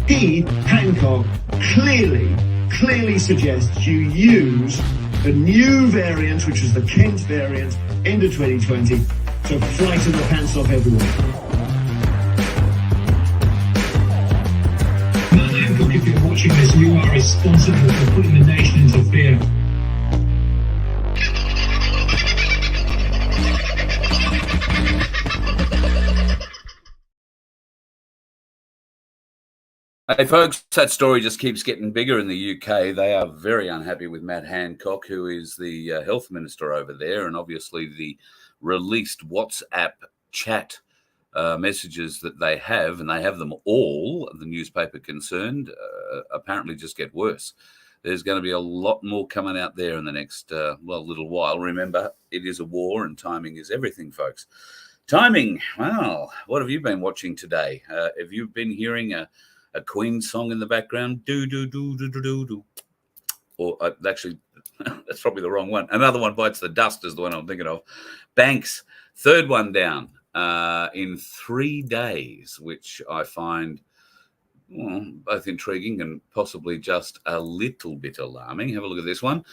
Hancock, clearly suggests you use a new variant, which was the Kent variant, into 2020 to frighten the pants off everyone. Matt Hancock, if you're watching this, you are responsible for putting the nation into fear. Hey folks, that story just keeps getting bigger in the UK. They are very unhappy with Matt Hancock, who is the health minister over there, and obviously the released WhatsApp chat messages that they have, and they have them all, the newspaper concerned, apparently just get worse. There's going to be a lot more coming out there in the next, little while. Remember, it is a war and timing is everything, folks. Timing, well, what have you been watching today? Have you been hearing a Queen song in the background? Do, do, do, do, do, do, do. Or actually, that's probably the wrong one. Another one, Bites the Dust, is the one I'm thinking of. Banks, third one down in 3 days, which I find both intriguing and possibly just a little bit alarming. Have a look at this one.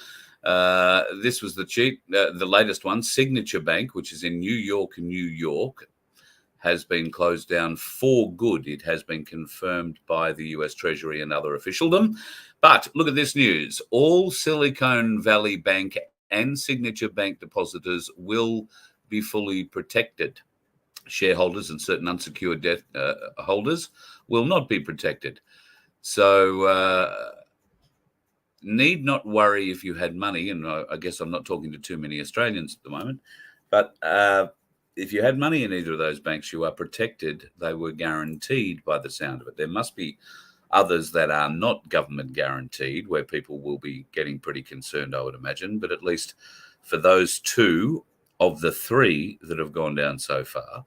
This was the latest one. Signature Bank, which is in New York, has been closed down for good. It has been confirmed by the US Treasury and other officialdom. But look at this news. All Silicon Valley Bank and Signature Bank depositors will be fully protected. Shareholders and certain unsecured debt holders will not be protected. So need not worry if you had money, and I guess I'm not talking to too many Australians at the moment, but if you had money in either of those banks, you are protected. They were guaranteed by the sound of it. There must be others that are not government guaranteed, where people will be getting pretty concerned, I would imagine. But at least for those two of the three that have gone down so far,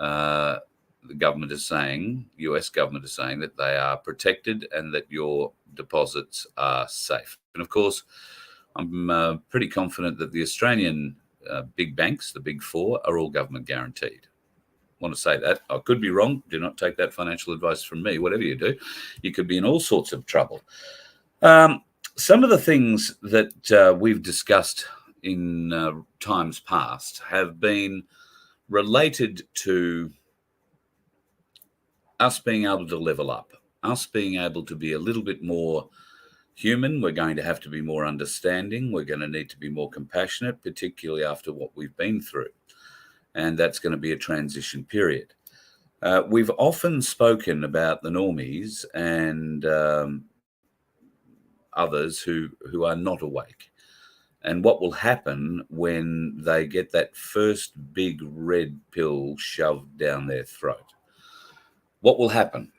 the government is saying, US government is saying, that they are protected and that your deposits are safe. And of course, I'm pretty confident that the Australian big banks, the big four, are all government guaranteed. I want to say that. I could be wrong. Do not take that financial advice from me. Whatever you do, you could be in all sorts of trouble. Some of the things that we've discussed in times past have been related to us being able to level up, us being able to be a little bit more human. We're going to have to be more understanding. We're going to need to be more compassionate, particularly after what we've been through. And that's going to be a transition period. We've often spoken about the normies and others who are not awake, and what will happen when they get that first big red pill shoved down their throat. What will happen?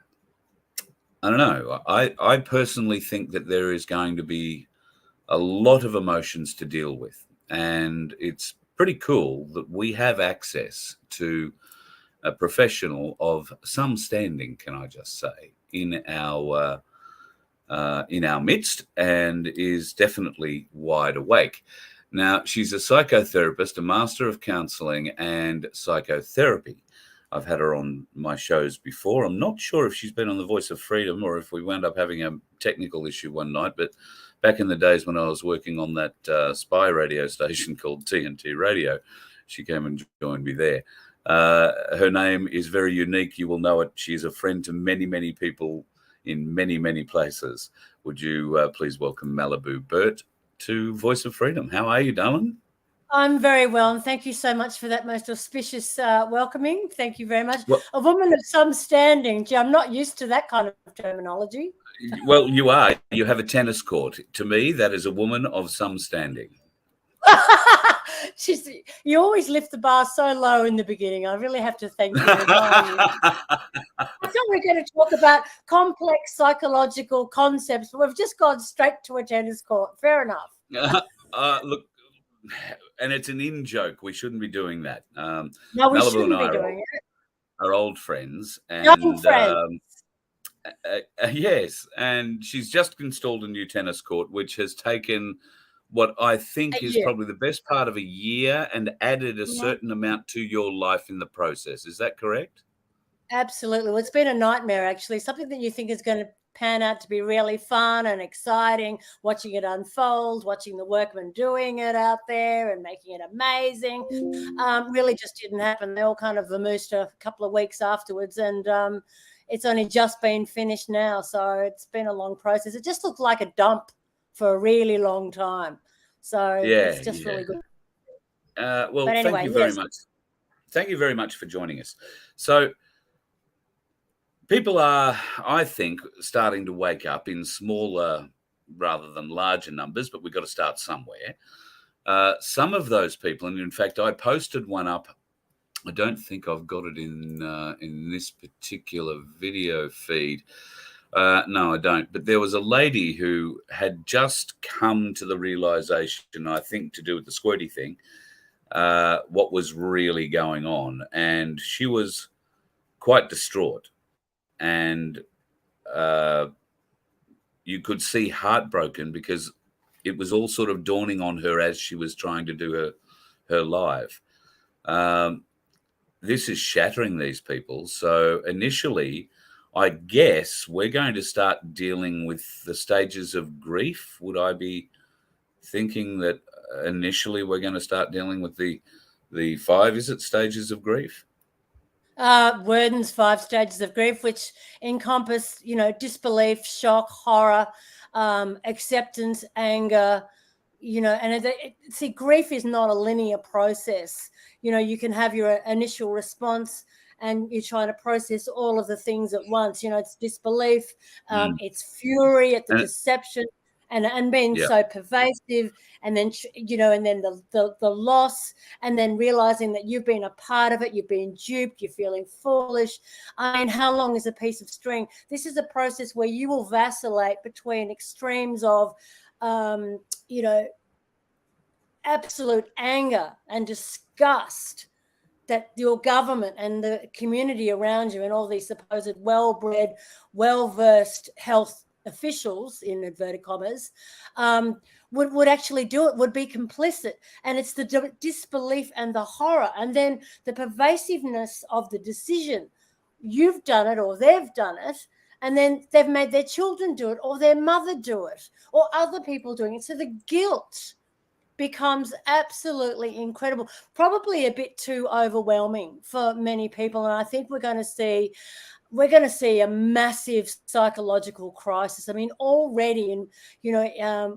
I don't know. I personally think that there is going to be a lot of emotions to deal with. And it's pretty cool that we have access to a professional of some standing, can I just say, in our midst, and is definitely wide awake. Now, she's a psychotherapist, a master of counselling and psychotherapy. I've had her on my shows before. I'm not sure if she's been on the Voice of Freedom or if we wound up having a technical issue one night, but back in the days when I was working on that spy radio station called TNT Radio, she came and joined me there. Her name is very unique. You will know it. She's a friend to many, many people in many, many places. Would you please welcome Malibu Burt to Voice of Freedom? How are you, darling? I'm very well, and thank you so much for that most auspicious welcoming. Thank you very much. Well, a woman of some standing. Gee, I'm not used to that kind of terminology. Well, you are. You have a tennis court. To me, that is a woman of some standing. You always lift the bar so low in the beginning. I really have to thank you. I thought we were going to talk about complex psychological concepts, but we've just gone straight to a tennis court. Fair enough. Look, and it's an in-joke. We shouldn't be doing that. No, we Malibu shouldn't and I be doing it. Are old friends. And, Young friends. Yes, and she's just installed a new tennis court, which has taken what I think is probably the best part of a year and added a certain amount to your life in the process. Is that correct? Absolutely. Well, it's been a nightmare, actually. Something that you think is going to pan out to be really fun and exciting, watching it unfold, watching the workmen doing it out there and making it amazing, really just didn't happen. They all kind of vamoosed a couple of weeks afterwards, and it's only just been finished now. So it's been a long process. It just looked like a dump for a really long time. So it's just really good. Well, But anyway, thank you very much. Thank you very much for joining us. So people are, I think, starting to wake up in smaller rather than larger numbers, but we've got to start somewhere. Some of those people, and in fact, I posted one up. I don't think I've got it in this particular video feed. No, I don't. But there was a lady who had just come to the realization, I think, to do with the squirty thing, what was really going on, and she was quite distraught. And you could see heartbroken because it was all sort of dawning on her as she was trying to do her live. This is shattering these people. So initially, I guess we're going to start dealing with the stages of grief. Would I be thinking that initially we're going to start dealing with the 5, is it, stages of grief? Worden's 5 stages of grief, which encompass, disbelief, shock, horror, acceptance, anger, and see, grief is not a linear process. You can have your initial response and you're trying to process all of the things at once. It's disbelief, it's fury at the deception, and being so pervasive, and then and then the loss, and then realizing that you've been a part of it, you've been duped, you're feeling foolish. I mean, how long is a piece of string? This is a process where you will vacillate between extremes of absolute anger and disgust that your government and the community around you and all these supposed well-bred, well-versed health officials, in inverted commas, would actually do it, would be complicit. And it's the disbelief and the horror, and then the pervasiveness of the decision. You've done it or they've done it, and then they've made their children do it or their mother do it or other people doing it. So the guilt becomes absolutely incredible, probably a bit too overwhelming for many people. And I think we're going to see a massive psychological crisis. I mean, already, and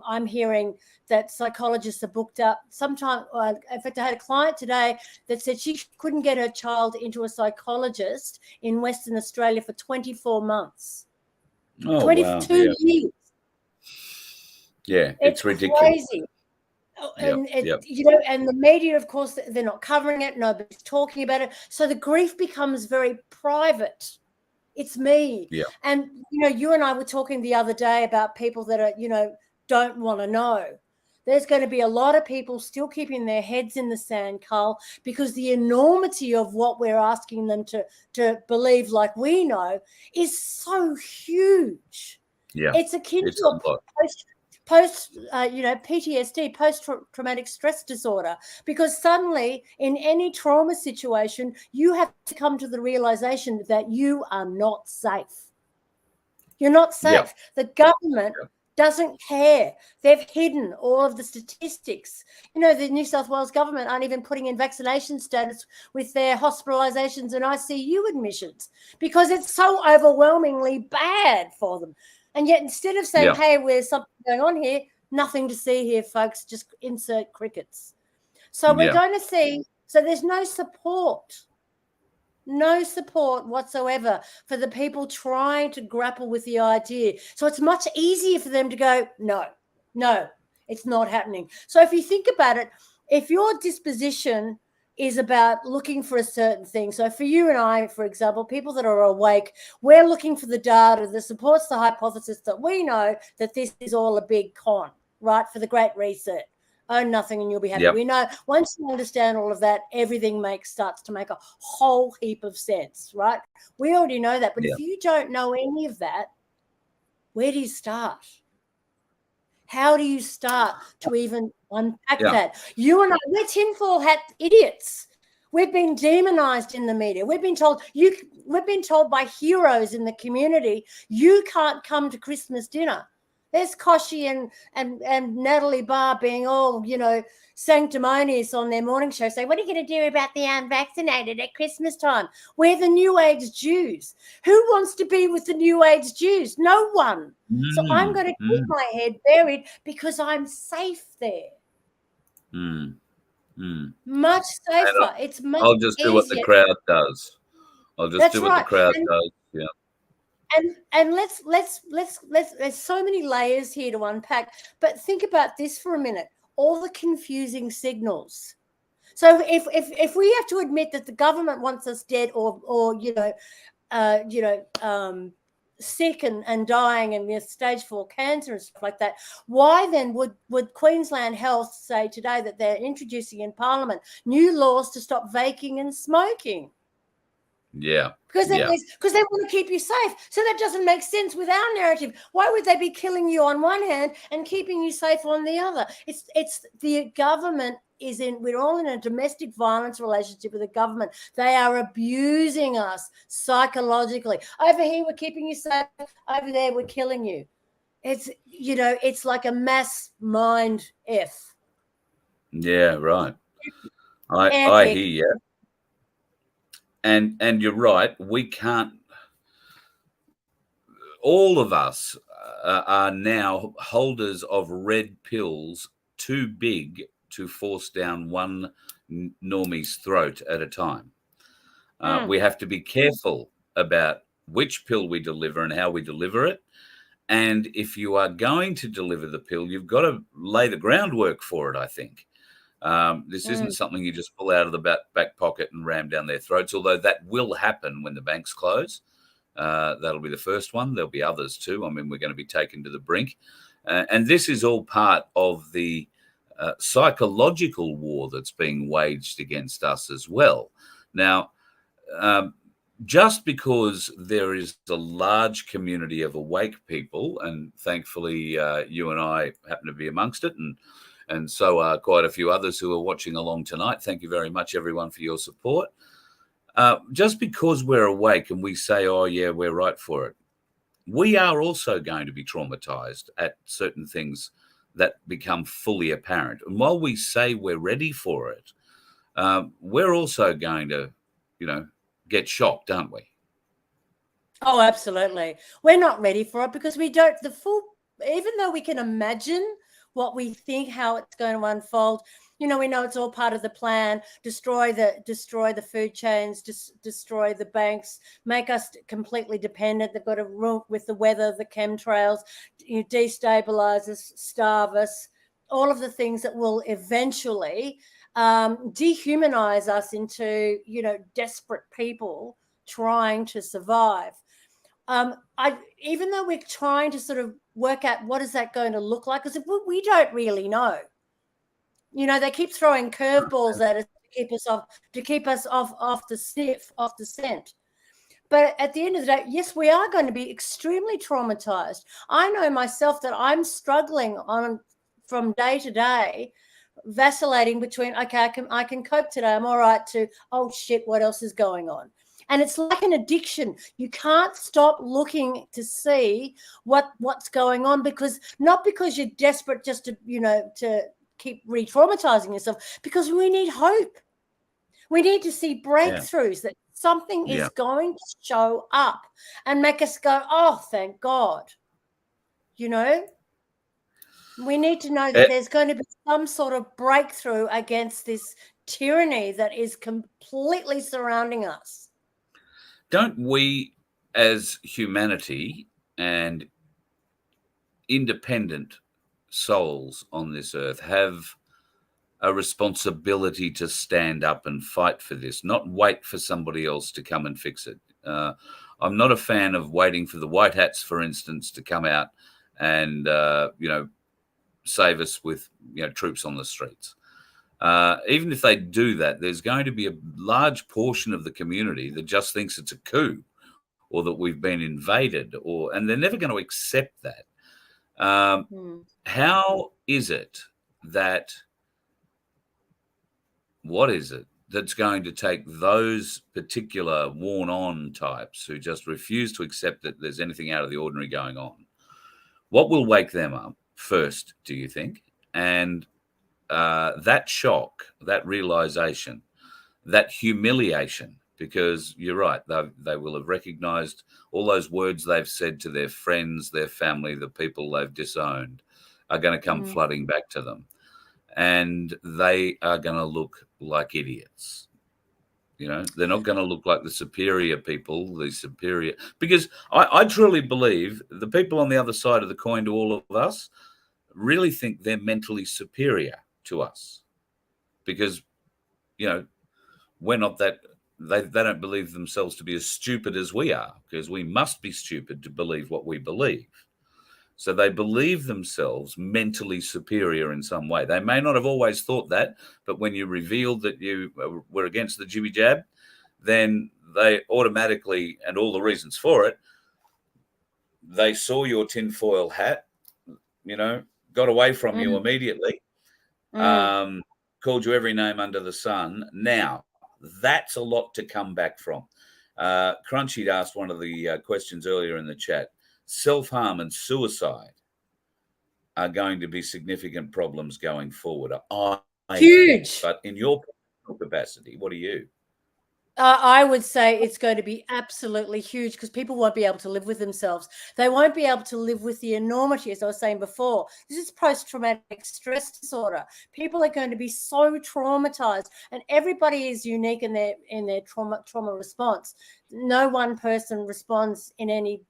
I'm hearing that psychologists are booked up. Sometime, in fact, I had a client today that said she couldn't get her child into a psychologist in Western Australia for 24 months. Oh, 22 years. Yeah, it's ridiculous. Crazy. And and the media, of course, they're not covering it. Nobody's talking about it. So the grief becomes very private. It's me. Yeah. And, you and I were talking the other day about people that are, don't want to know. There's going to be a lot of people still keeping their heads in the sand, Carl, because the enormity of what we're asking them to believe like we know is so huge. Yeah. It's akin to a PTSD, post-traumatic stress disorder, because suddenly in any trauma situation, you have to come to the realization that you are not safe. You're not safe. Yep. The government doesn't care. They've hidden all of the statistics. The New South Wales government aren't even putting in vaccination status with their hospitalizations and ICU admissions because it's so overwhelmingly bad for them. And yet instead of saying, hey, there's something going on here, nothing to see here, folks, just insert crickets. So we're going to see, so there's no support whatsoever for the people trying to grapple with the idea. So it's much easier for them to go, no, it's not happening. So if you think about it, if your disposition is about looking for a certain thing. So for you and I, for example, people that are awake, we're looking for the data that supports the hypothesis that we know that this is all a big con, right, for the Great Reset. Own nothing and you'll be happy. Yep. We know once you understand all of that, everything starts to make a whole heap of sense, right? We already know that. But if you don't know any of that, where do you start? How do you start to even unpack that? You and I, we're tinfoil hat idiots. We've been demonized in the media. We've been told by heroes in the community, you can't come to Christmas dinner. There's Koshi and Natalie Barr being all, sanctimonious on their morning show, saying, what are you going to do about the unvaccinated at Christmas time? We're the New Age Jews. Who wants to be with the New Age Jews? No one. So I'm going to keep my head buried because I'm safe there. Much safer. It's much I'll just do what the easier. crowd does. I'll just That's do what right. the crowd does. Yeah. And let's there's so many layers here to unpack, but think about this for a minute. All the confusing signals. So if we have to admit that the government wants us dead or sick and dying and stage 4 cancer and stuff like that, why then would Queensland Health say today that they're introducing in Parliament new laws to stop vaping and smoking? Yeah. Because they want to keep you safe. So that doesn't make sense with our narrative. Why would they be killing you on one hand and keeping you safe on the other? It's the government we're all in a domestic violence relationship with the government. They are abusing us psychologically. Over here, we're keeping you safe. Over there, we're killing you. It's like a mass mind F. Yeah, right. I hear you. And you're right. We can't. All of us are now holders of red pills too big to force down one normie's throat at a time. We have to be careful about which pill we deliver and how we deliver it. And if you are going to deliver the pill, you've got to lay the groundwork for it, I think. This isn't something you just pull out of the back pocket and ram down their throats, although that will happen when the banks close. That'll be the first one. There'll be others too. I mean, we're going to be taken to the brink. And this is all part of the psychological war that's being waged against us as well. Now, just because there is a large community of awake people, and thankfully you and I happen to be amongst it, and so are quite a few others who are watching along tonight. Thank you very much, everyone, for your support. Just because we're awake and we say, oh, yeah, we're right for it, we are also going to be traumatized at certain things that become fully apparent. And while we say we're ready for it, we're also going to, get shocked, aren't we? Oh, absolutely. We're not ready for it because we don't, even though we can imagine what we think, how it's going to unfold, we know it's all part of the plan, destroy the food chains, destroy the banks, make us completely dependent. They've got to rule with the weather, the chemtrails, destabilize us, starve us, all of the things that will eventually dehumanize us into, desperate people trying to survive. Even though we're trying to sort of work out what is that going to look like, because we don't really know. They keep throwing curveballs at us to keep us off the scent. But at the end of the day, yes, we are going to be extremely traumatized. I know myself that I'm struggling from day to day, vacillating between, okay, I can cope today, I'm all right, to, oh shit, what else is going on? And it's like an addiction. You can't stop looking to see what's going on, not because you're desperate just to, to keep re-traumatizing yourself, because we need hope. We need to see breakthroughs, that something is going to show up and make us go, oh, thank God. We need to know that there's going to be some sort of breakthrough against this tyranny that is completely surrounding us. Don't we, as humanity and independent souls on this earth, have a responsibility to stand up and fight for this, not wait for somebody else to come and fix it? I'm not a fan of waiting for the white hats, for instance, to come out and, save us with, troops on the streets. Even if they do that, there's going to be a large portion of the community that just thinks it's a coup or that we've been invaded, and they're never going to accept that. How is it that, what is it that's going to take those particular worn-on types who just refuse to accept that there's anything out of the ordinary going on? What will wake them up first, do you think? And that shock, that realization, that humiliation, because you're right, they will have recognized all those words they've said to their friends, their family, the people they've disowned are going to come flooding back to them. And they are going to look like idiots. You know, they're not going to look like the superior people, because I truly believe the people on the other side of the coin to all of us really think they're mentally superior to us, because, you know, we're not that, they don't believe themselves to be as stupid as we are, because we must be stupid to believe what we believe. So they believe themselves mentally superior in some way. They may not have always thought that, but when you revealed that you were against the jibby jab, then they automatically, and all the reasons for it, they saw your tinfoil hat, you know, got away from you immediately, called you every name under the sun. Now, that's a lot to come back from. Crunchy'd asked one of the questions earlier in the chat. Self-harm and suicide are going to be significant problems going forward. Huge. But in your capacity, what are you? I would say it's going to be absolutely huge, because people won't be able to live with themselves. They won't be able to live with the enormity, as I was saying before. This is post-traumatic stress disorder. People are going to be so traumatized, and everybody is unique in their trauma response. No one person responds in any.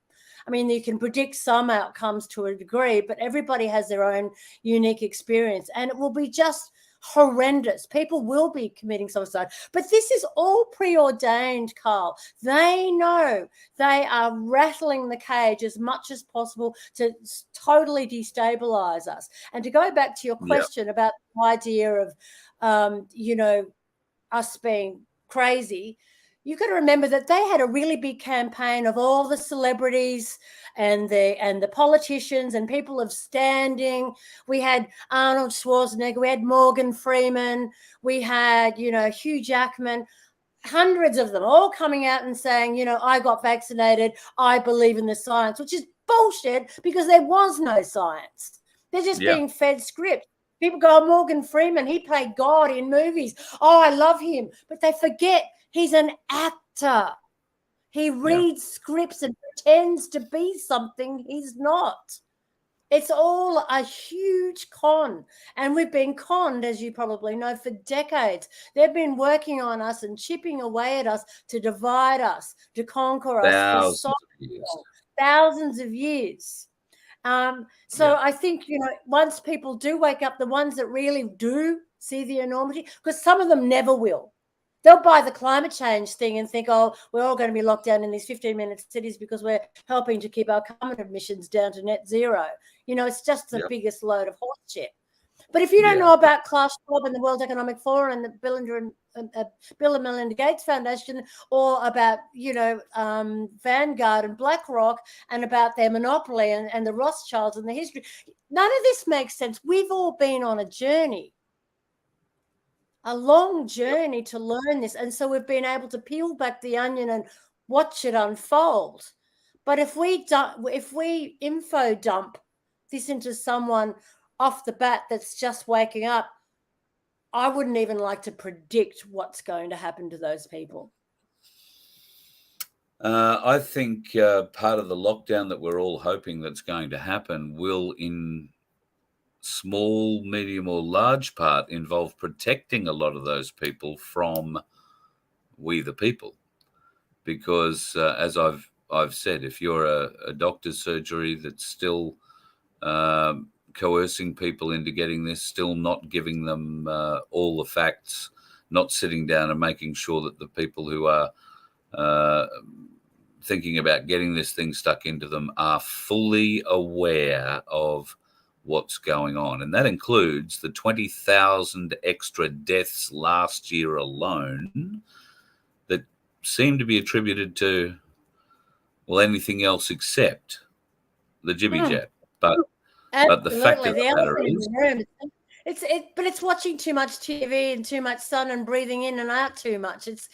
I mean, you can predict some outcomes to a degree, but everybody has their own unique experience, and it will be just horrendous. People will be committing suicide, but this is all preordained, Carl. They know they are rattling the cage as much as possible to totally destabilize us. And to go back to your question about the idea of, you know, us being crazy, you've got to remember that they had a really big campaign of all the celebrities and the politicians and people of standing. We had Arnold Schwarzenegger, we had Morgan Freeman, we had, you know, Hugh Jackman, hundreds of them all coming out and saying, you know, I got vaccinated, I believe in the science, which is bullshit, because there was no science. They're just being fed script. People go, oh, Morgan Freeman, he played God in movies. Oh, I love him. But they forget he's an actor. He reads scripts and pretends to be something he's not. It's all a huge con. And we've been conned, as you probably know, for decades. They've been working on us and chipping away at us to divide us, to conquer us for so long, thousands of years. So I think, you know, once people do wake up, the ones that really do see the enormity, because some of them never will. They'll buy the climate change thing and think, oh, we're all going to be locked down in these 15-minute cities because we're helping to keep our carbon emissions down to net zero. You know, it's just the biggest load of horse shit. But if you don't know about Klaus Schwab and the World Economic Forum and the Bill and Melinda Gates Foundation, or about, you know, Vanguard and BlackRock, and about their monopoly and the Rothschilds and the history, none of this makes sense. We've all been on a journey. A long journey to learn this. And so we've been able to peel back the onion and watch it unfold. But if we info dump this into someone off the bat that's just waking up, I wouldn't even like to predict what's going to happen to those people. I think part of the lockdown that we're all hoping that's going to happen will, in small, medium, or large part, involve protecting a lot of those people from we the people. Because as I've said, if you're a doctor's surgery that's still coercing people into getting this, still not giving them all the facts, not sitting down and making sure that the people who are thinking about getting this thing stuck into them are fully aware of what's going on. And that includes the 20,000 extra deaths last year alone that seem to be attributed to, well, anything else except the jibby jab. But the fact of the matter is, But it's watching too much TV and too much sun and breathing in and out too much. It's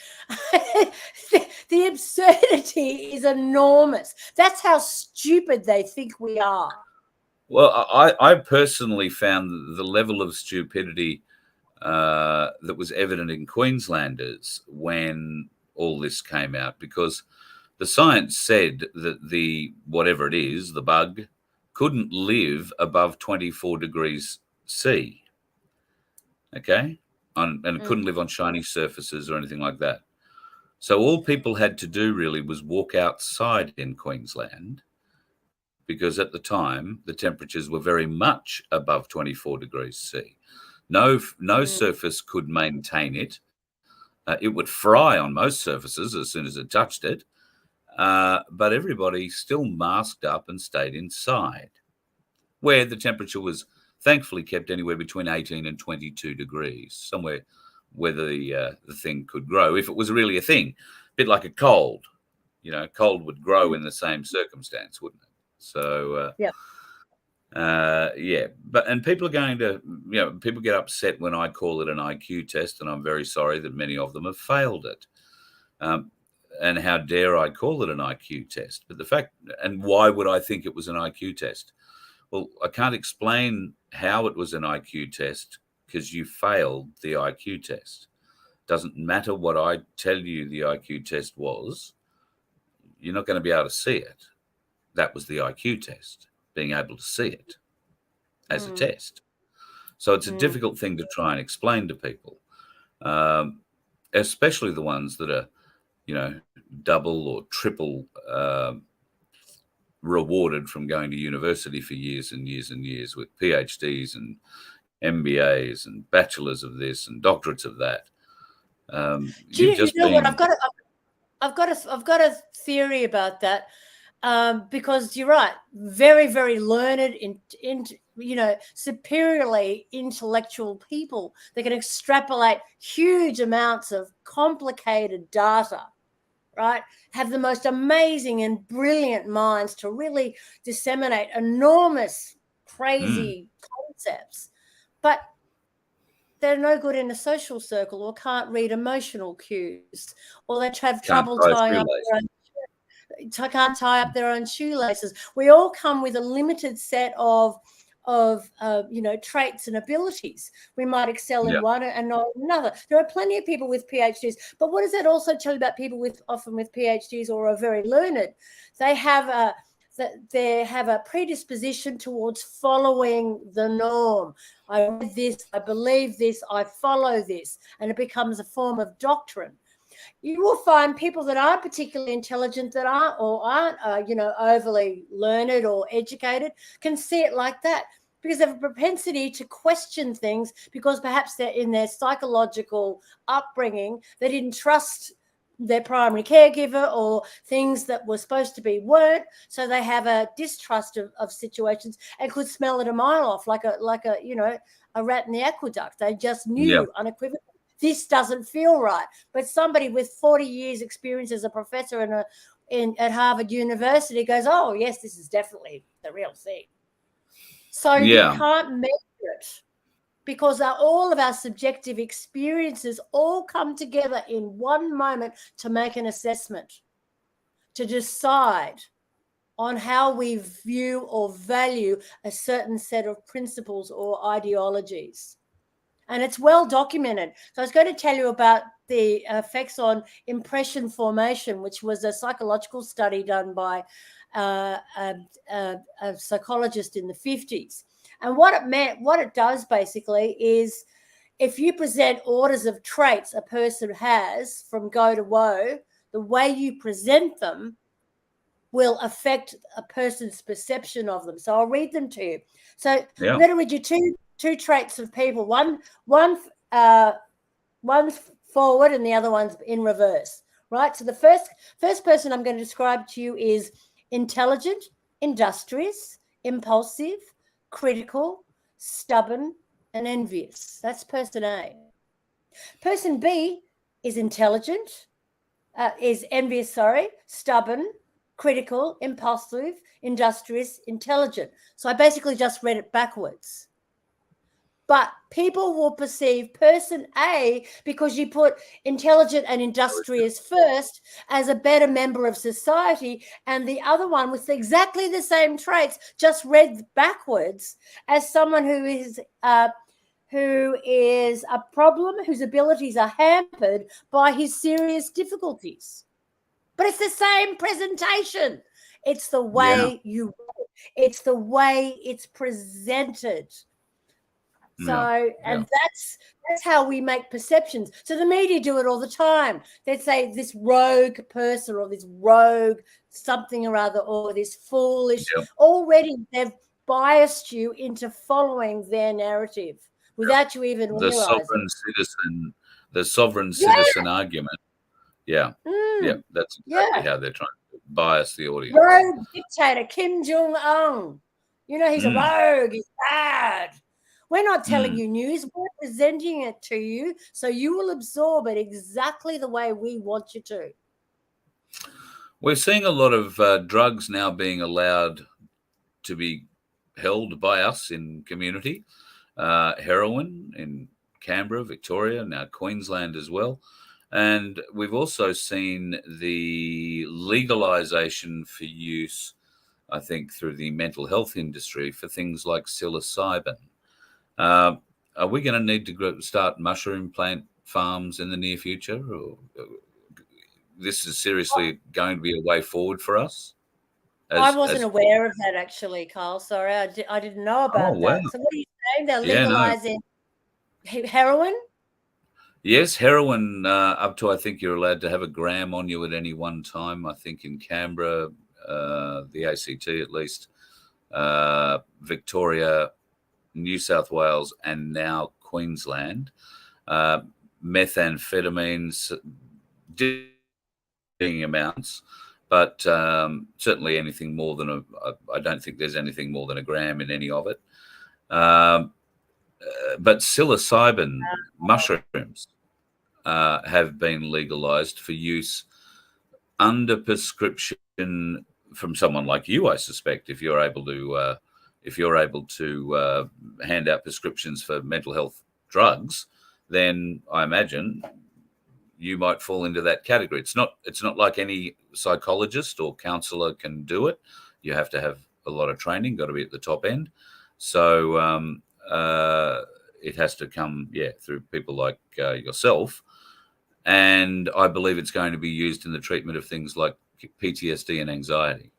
the absurdity is enormous. That's how stupid they think we are. Well, I personally found the level of stupidity that was evident in Queenslanders when all this came out, because the science said that the whatever it is, the bug, couldn't live above 24 degrees C. Okay, and it couldn't live on shiny surfaces or anything like that. So all people had to do really was walk outside in Queensland, because at the time the temperatures were very much above 24 degrees C. No surface could maintain it. It would fry on most surfaces as soon as it touched it, but everybody still masked up and stayed inside, where the temperature was thankfully kept anywhere between 18 and 22 degrees, somewhere where the thing could grow, if it was really a thing. A bit like a cold. Cold would grow in the same circumstance, wouldn't it? So, and people are going to, people get upset when I call it an IQ test, and I'm very sorry that many of them have failed it. And how dare I call it an IQ test? But the fact, and why would I think it was an IQ test? Well, I can't explain how it was an IQ test because you failed the IQ test. Doesn't matter what I tell you the IQ test was, you're not going to be able to see it. That was the IQ test, being able to see it as a test. So it's a difficult thing to try and explain to people, especially the ones that are, double or triple rewarded from going to university for years and years and years with PhDs and MBAs and bachelors of this and doctorates of that. What? I've got a theory about that, because you're right. Very, very learned, superiorly intellectual people that can extrapolate huge amounts of complicated data, right? Have the most amazing and brilliant minds to really disseminate enormous, crazy concepts, but they're no good in a social circle, or can't read emotional cues, or they have trouble tying up can't tie up their own shoelaces. We all come with a limited set of traits and abilities. We might excel in one and not another. There are plenty of people with PhDs, but what does that also tell you about people often with PhDs or are very learned? They have a predisposition towards following the norm. I read this, I believe this, I follow this, and it becomes a form of doctrine. You will find people that aren't particularly intelligent, that aren't overly learned or educated, can see it like that, because they have a propensity to question things, because perhaps they're in their psychological upbringing, they didn't trust their primary caregiver, or things that were supposed to be weren't, so they have a distrust of situations and could smell it a mile off, like a rat in the aqueduct. They just knew unequivocally, this doesn't feel right. But somebody with 40 years experience as a professor at Harvard University goes, oh yes, this is definitely the real thing. So you can't measure it, because all of our subjective experiences all come together in one moment to make an assessment, to decide on how we view or value a certain set of principles or ideologies. And it's well documented. So I was going to tell you about the effects on impression formation, which was a psychological study done by a psychologist in the 50s. And what it does basically is, if you present orders of traits a person has from go to woe, the way you present them will affect a person's perception of them. So I'll read them to you. So I'm going to read you two traits of people. One's forward and the other one's in reverse, right? So the first person I'm going to describe to you is intelligent, industrious, impulsive, critical, stubborn, and envious. That's person A. Person B is intelligent, stubborn, critical, impulsive, industrious, intelligent. So I basically just read it backwards. But people will perceive person A, because you put intelligent and industrious first, as a better member of society, and the other one with exactly the same traits, just read backwards, as someone who is a problem, whose abilities are hampered by his serious difficulties. But it's the same presentation. It's the way it's the way it's presented. So, and that's how we make perceptions. So the media do it all the time. They'd say this rogue person or this rogue something or other, or this foolish. Already they've biased you into following their narrative without you even realizing. The sovereign citizen argument. Yeah. That's exactly how they're trying to bias the audience. Rogue dictator Kim Jong-un. You know, he's a rogue. He's bad. We're not telling you news. We're presenting it to you so you will absorb it exactly the way we want you to. We're seeing a lot of drugs now being allowed to be held by us in community. Heroin in Canberra, Victoria, now Queensland as well. And we've also seen the legalization for use, I think, through the mental health industry for things like psilocybin. Are we going to need to start mushroom plant farms in the near future? Or this is seriously going to be a way forward for us? I wasn't aware of that, actually, Carl. Sorry, I didn't know about that. So what are you saying? They're legalizing heroin? Yes, heroin up to, I think you're allowed to have a gram on you at any one time. I think in Canberra, the ACT at least, Victoria, New South Wales, and now Queensland. Methamphetamines, differing amounts, but certainly anything more than I don't think there's anything more than a gram in any of it. But psilocybin mushrooms have been legalized for use under prescription from someone like you, I suspect, if you're able to hand out prescriptions for mental health drugs, then I imagine you might fall into that category. It's not like any psychologist or counselor can do it. You have to have a lot of training, got to be at the top end. So it has to come, through people like yourself. And I believe it's going to be used in the treatment of things like PTSD and anxiety.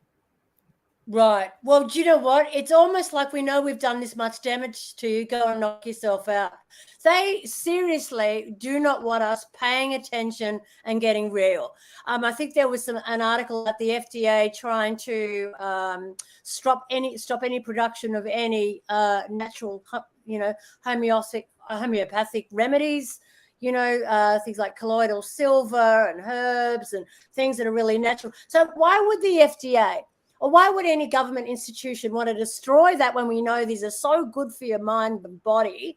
Right. Well, do you know what? It's almost like we know we've done this much damage to you. Go and knock yourself out. They seriously do not want us paying attention and getting real. I think there was an article at the FDA trying to stop any production of any natural, homeopathic remedies. Things like colloidal silver and herbs and things that are really natural. So why would the FDA or why would any government institution want to destroy that when we know these are so good for your mind and body,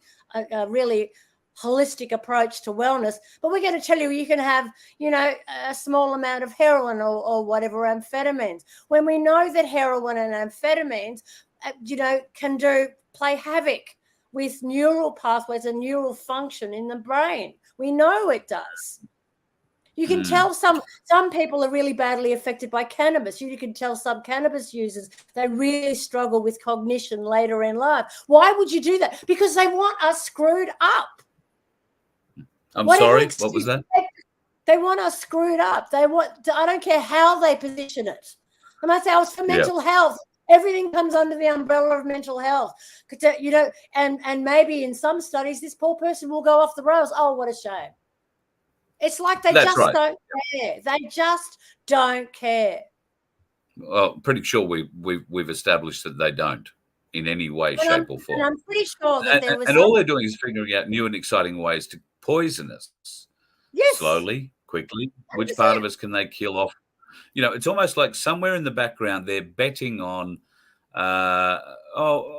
a really holistic approach to wellness? But we're going to tell you can have, a small amount of heroin or whatever amphetamines, when we know that heroin and amphetamines, can play havoc with neural pathways and neural function in the brain. We know it does. You can tell some people are really badly affected by cannabis. You can tell some cannabis users, they really struggle with cognition later in life. Why would you do that? Because they want us screwed up. I'm sorry, what was that? They want us screwed up. I don't care how they position it. I might say, it's for mental health. Everything comes under the umbrella of mental health. And maybe in some studies, this poor person will go off the rails. Oh, what a shame. It's like they don't care. They just don't care. Well, pretty sure we've established that they don't in any way, shape, or form. And I'm pretty sure that there was. And all they're doing is figuring out new and exciting ways to poison us. Yes. Slowly, quickly. Which part of us can they kill off? It's almost like somewhere in the background they're betting on.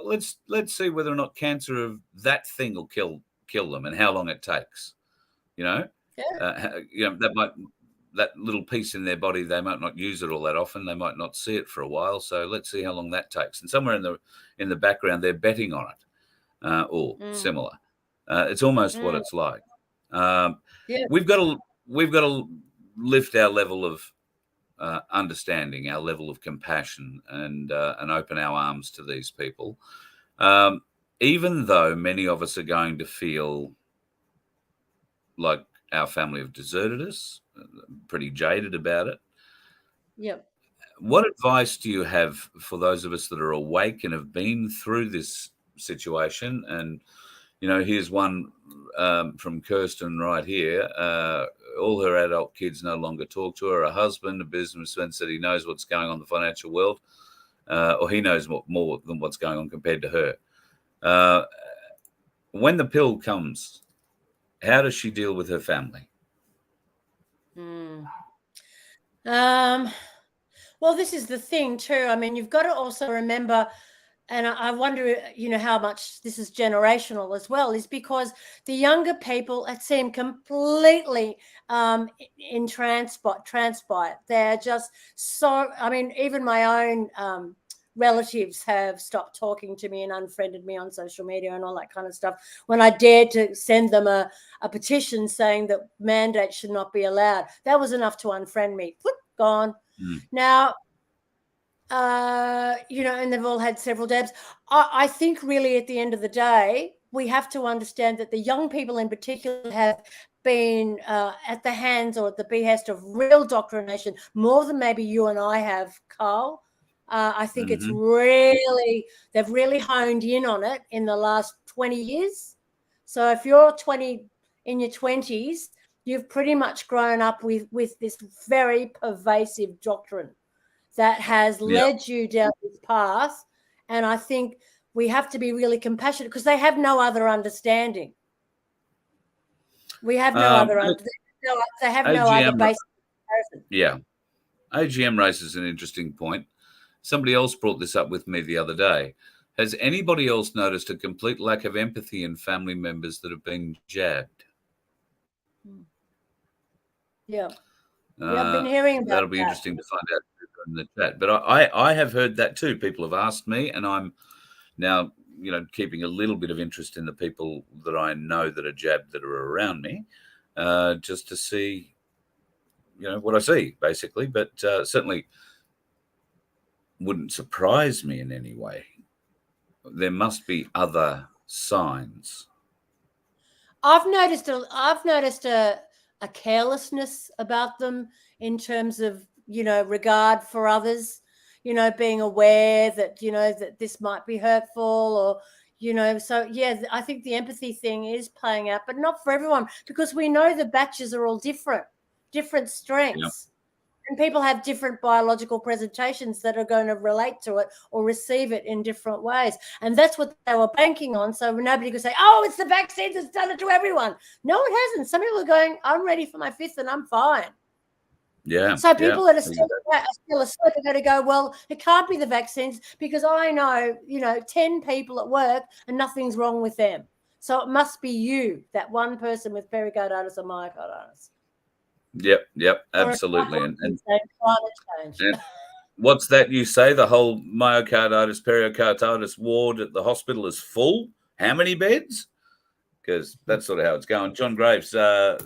Let's see whether or not cancer of that thing will kill them and how long it takes. That little piece in their body, they might not use it all that often. They might not see it for a while. So let's see how long that takes. And somewhere in the background, they're betting on it. or similar. It's almost what it's like. Yeah. We've got to lift our level of understanding, our level of compassion, and open our arms to these people. Even though many of us are going to feel like our family have deserted us, pretty jaded about it. Yep. What advice do you have for those of us that are awake and have been through this situation? And, here's one from Kirsten right here. All her adult kids no longer talk to her. Her husband, a businessman, said he knows what's going on in the financial world, or he knows more than what's going on compared to her. When the pill comes, how does she deal with her family? Well, this is the thing too. I mean, you've got to also remember, and I wonder, how much this is generational as well, is because the younger people seem completely in transpire. They're just so, I mean, even my own relatives have stopped talking to me and unfriended me on social media and all that kind of stuff. When I dared to send them a petition saying that mandates should not be allowed, that was enough to unfriend me. Gone. Now, and they've all had several dabs. I think really at the end of the day, we have to understand that the young people in particular have been at the hands or at the behest of real doctrination more than maybe you and I have, Carl. I think it's they've really honed in on it in the last 20 years. So if you're in your 20s, you've pretty much grown up with this very pervasive doctrine that has led you down this path. And I think we have to be really compassionate because they have no other understanding. We have no other understanding. They have no other basic comparison. Yeah. AGM raises an interesting point. Somebody else brought this up with me the other day. Has anybody else noticed a complete lack of empathy in family members that have been jabbed? Yeah. I've been hearing about that'll be interesting to find out in the chat. But I have heard that too. People have asked me, and I'm now, keeping a little bit of interest in the people that I know that are jabbed that are around me, just to see, what I see, basically. But certainly wouldn't surprise me in any way. There must be other signs. I've noticed a carelessness about them in terms of, regard for others, being aware that, that this might be hurtful or, so yeah, I think the empathy thing is playing out, but not for everyone because we know the batches are all different strengths. Yeah. And people have different biological presentations that are going to relate to it or receive it in different ways. And that's what they were banking on. So nobody could say, oh, it's the vaccine that's done it to everyone. No, it hasn't. Some people are going, I'm ready for my fifth and I'm fine. Yeah. So people that are still asleep are going to go, well, it can't be the vaccines because I know, 10 people at work and nothing's wrong with them. So it must be you, that one person with pericarditis or myocarditis. Yep, absolutely. And what's that you say? The whole myocarditis, pericarditis ward at the hospital is full? How many beds? Because that's sort of how it's going. John Graves, saw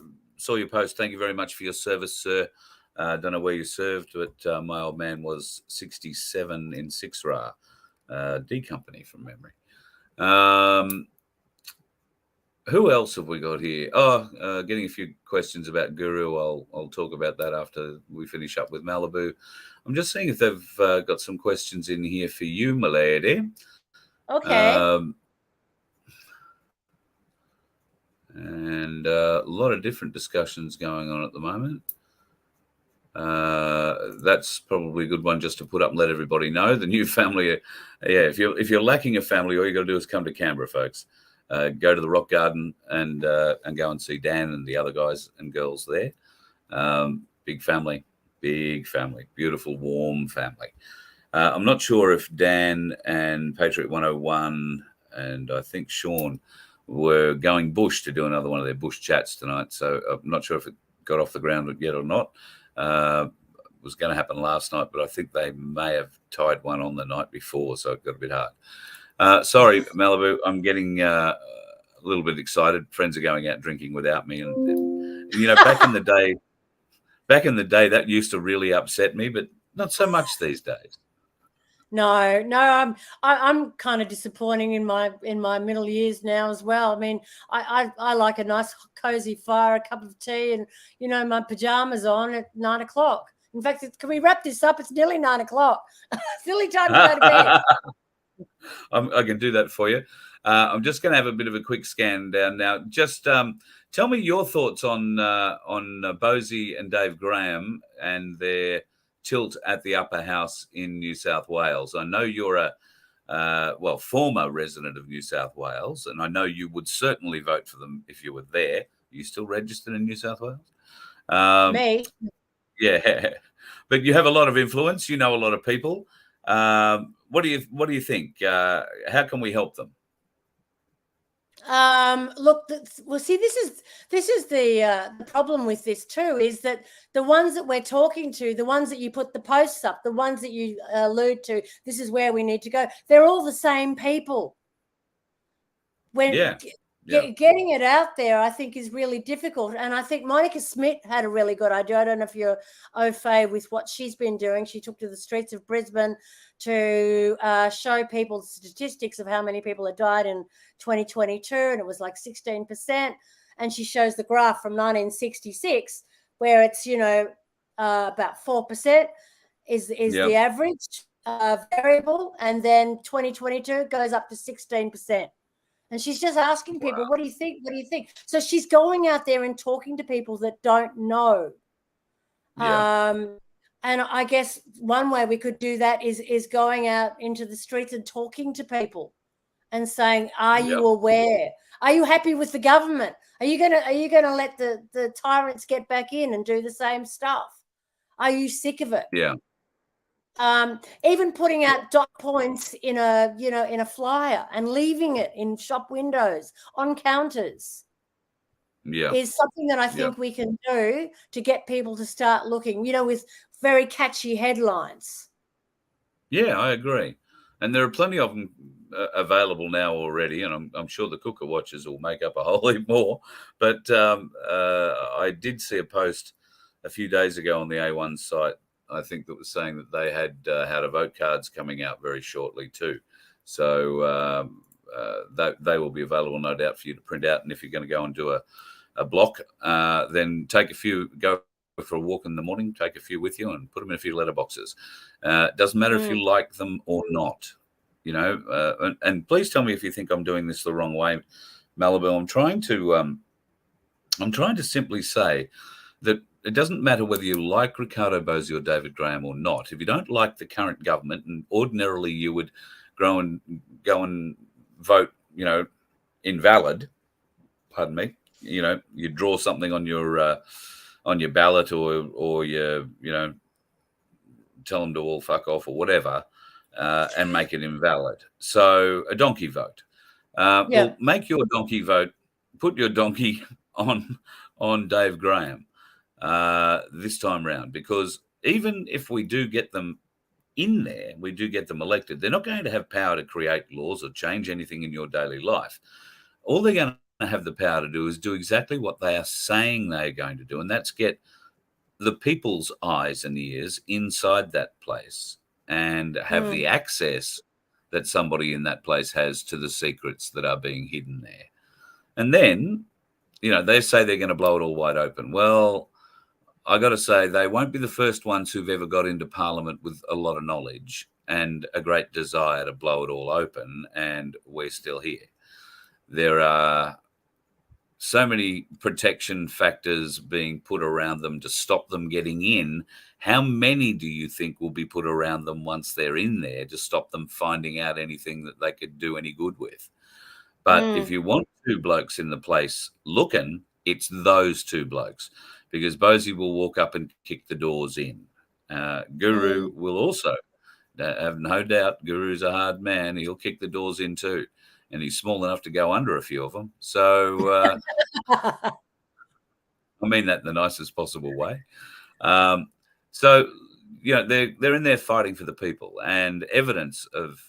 your post. Thank you very much for your service, sir. Don't know where you served, but my old man was 67 in 6RA, D Company from memory. Who else have we got here? Getting a few questions about Guru. I'll talk about that after we finish up with Malibu. I'm just seeing if they've got some questions in here for you, my lady. Okay. And a lot of different discussions going on at the moment. That's probably a good one just to put up and let everybody know. The new family, if you're lacking a family, all you got to do is come to Canberra, folks. Go to the Rock Garden and go and see Dan and the other guys and girls there. Big family, beautiful, warm family. I'm not sure if Dan and Patriot 101 and I think Sean were going bush to do another one of their bush chats tonight. So I'm not sure if it got off the ground yet or not. It was going to happen last night, but I think they may have tied one on the night before, so it got a bit hard. Sorry, Malibu, I'm getting a little bit excited. Friends are going out drinking without me, and you know, back in the day, that used to really upset me, but not so much these days. No, I'm kind of disappointing in my middle years now as well. I mean, I like a nice cozy fire, a cup of tea, and you know, my pajamas on at 9 o'clock. In fact, can we wrap this up? It's nearly 9 o'clock. Silly time to go to bed. I can do that for you. I'm just going to have a bit of a quick scan down now. Just tell me your thoughts on Bosie and Dave Graham and their tilt at the upper house in New South Wales. I know you're a former resident of New South Wales, and I know you would certainly vote for them if you were there. Are you still registered in New South Wales? Me? Yeah, but you have a lot of influence. You know a lot of people. What do you think? How can we help them? Look, see, this is the problem with this too, is that the ones that we're talking to, the ones that you put the posts up, the ones that you allude to, this is where we need to go. They're all the same people. Getting it out there, I think, is really difficult. And I think Monica Smith had a really good idea. I don't know if you're au fait with what she's been doing. She took to the streets of Brisbane to show people statistics of how many people had died in 2022, and it was like 16%. And she shows the graph from 1966, where it's, you know, about 4% is the average variable, and then 2022 goes up to 16%. And she's just asking people, what do you think? What do you think? So she's going out there and talking to people that don't know. Yeah. And I guess one way we could do that is going out into the streets and talking to people and saying, are you aware? Are you happy with the government? Are you gonna let the tyrants get back in and do the same stuff? Are you sick of it? Yeah. Even putting out dot points in a flyer and leaving it in shop windows, on counters, is something that I think we can do to get people to start looking, you know, with very catchy headlines. Yeah, I agree. And there are plenty of them available now already, and I'm sure the Cooker Watchers will make up a whole heap more. But I did see a post a few days ago on the A1 site, I think, that was saying that they had how to vote cards coming out very shortly too. So they will be available, no doubt, for you to print out. And if you're going to go and do a block, then take a few, go for a walk in the morning, take a few with you and put them in a few letterboxes. Doesn't matter if you like them or not, you know. And please tell me if you think I'm doing this the wrong way, Malibu. I'm trying to simply say that it doesn't matter whether you like Ricardo Bosie or David Graham or not. If you don't like the current government, and ordinarily you would go and vote, you know, invalid, pardon me, you know, you draw something on your ballot, or you know, tell them to all fuck off or whatever, and make it invalid. So a donkey vote. Well, make your donkey vote. Put your donkey on Dave Graham this time round, because even if we do get them in there, we do get them elected, they're not going to have power to create laws or change anything in your daily life. All they're going to have the power to do is do exactly what they are saying they're going to do, and that's get the people's eyes and ears inside that place and have the access that somebody in that place has to the secrets that are being hidden there. And then, you know, they say they're going to blow it all wide open. Well, I got to say, they won't be the first ones who've ever got into Parliament with a lot of knowledge and a great desire to blow it all open, and we're still here. There are so many protection factors being put around them to stop them getting in. How many do you think will be put around them once they're in there to stop them finding out anything that they could do any good with? But if you want two blokes in the place looking, it's those two blokes, because Bosie will walk up and kick the doors in. Guru will also, have no doubt, Guru's a hard man. He'll kick the doors in too. And he's small enough to go under a few of them. So, I mean that in the nicest possible way. So, you know, they're in there fighting for the people, and evidence of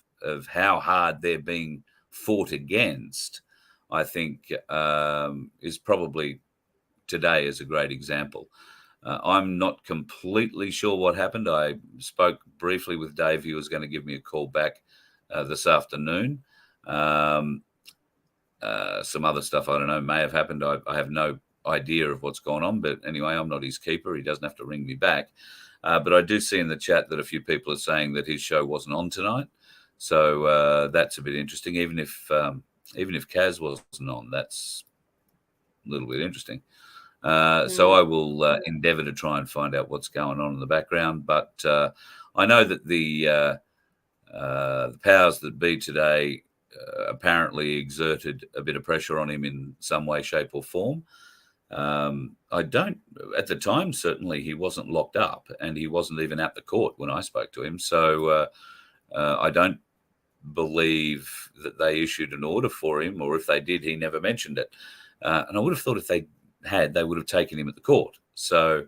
how hard they're being fought against, I think is probably today is a great example. I'm not completely sure what happened. I spoke briefly with Dave. He was going to give me a call back this afternoon. Some other stuff, I don't know, may have happened. I have no idea of what's going on. But anyway, I'm not his keeper. He doesn't have to ring me back. But I do see in the chat that a few people are saying that his show wasn't on tonight. So that's a bit interesting. Even if Kaz wasn't on, that's a little bit interesting. So I will endeavour to try and find out what's going on in the background. But I know that the powers that be today apparently exerted a bit of pressure on him in some way, shape or form. I don't, at the time, certainly he wasn't locked up and he wasn't even at the court when I spoke to him. So I don't believe that they issued an order for him, or if they did, he never mentioned it. And I would have thought if they had, they would have taken him at the court. So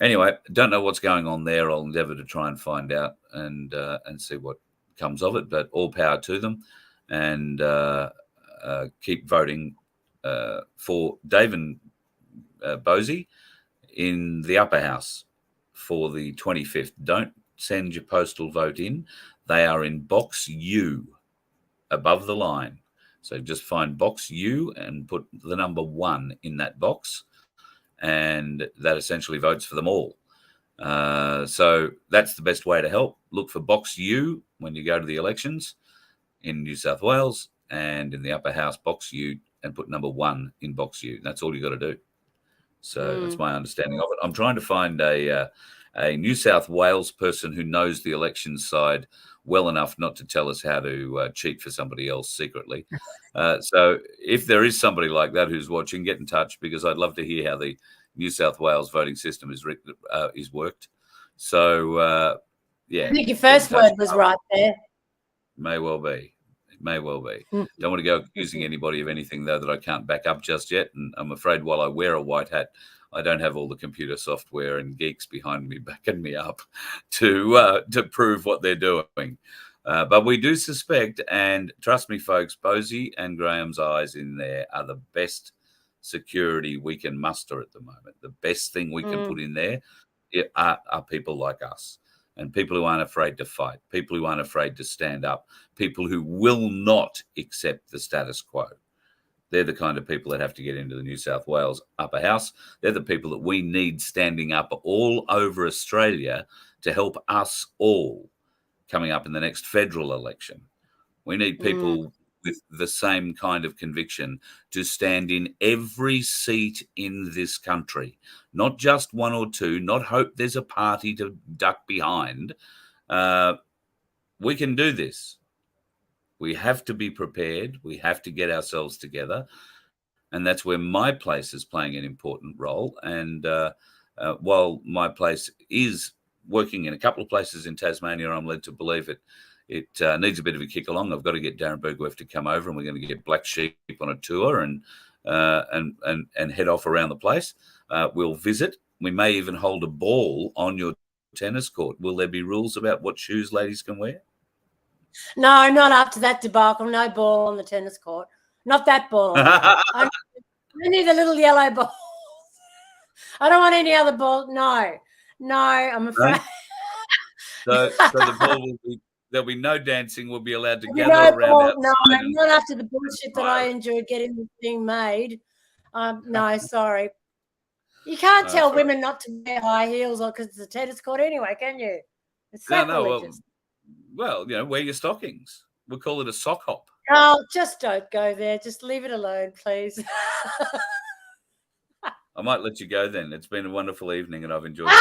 anyway, don't know what's going on there. I'll endeavour to try and find out and see what comes of it. But all power to them, and keep voting for David Bosey in the upper house for the 25th. Don't send your postal vote in. They are in box U above the line. So just find box U and put the number 1 in that box, and that essentially votes for them all. So that's the best way to help. Look for box U when you go to the elections in New South Wales, and in the upper house, box U, and put number 1 in box U. That's all you got to do. So that's my understanding of it. I'm trying to find a New South Wales person who knows the election side well enough not to tell us how to cheat for somebody else secretly. So if there is somebody like that who's watching, get in touch, because I'd love to hear how the New South Wales voting system is worked. So, yeah. I think your first word was right there. May well be. It may well be. Don't want to go accusing anybody of anything, though, that I can't back up just yet. And I'm afraid while I wear a white hat, I don't have all the computer software and geeks behind me backing me up to prove what they're doing. But we do suspect, and trust me, folks, Bosey and Graham's eyes in there are the best security we can muster at the moment. The best thing we can put in there are people like us, and people who aren't afraid to fight, people who aren't afraid to stand up, people who will not accept the status quo. They're the kind of people that have to get into the New South Wales upper house. They're the people that we need standing up all over Australia to help us all coming up in the next federal election. We need people with the same kind of conviction to stand in every seat in this country, not just 1 or 2, not hope there's a party to duck behind. We can do this. We have to be prepared. We have to get ourselves together. And that's where my place is playing an important role. And while my place is working in a couple of places in Tasmania, I'm led to believe it needs a bit of a kick along. I've got to get Darren Bergwerf to come over, and we're going to get Black Sheep on a tour and head off around the place. We'll visit. We may even hold a ball on your tennis court. Will there be rules about what shoes ladies can wear? No, not after that debacle. No ball on the tennis court. Not that ball. I need a little yellow ball. I don't want any other ball. No, I'm afraid. So the ball will be. There'll be no dancing. We'll be allowed to gather around. No, not after the bullshit that I enjoyed getting being made. No, sorry. You can't tell women not to wear high heels because it's a tennis court anyway, can you? It's sacrilegious. Well, wear your stockings. We'll call it a sock hop. Oh, just don't go there. Just leave it alone, please. I might let you go then. It's been a wonderful evening and I've enjoyed it.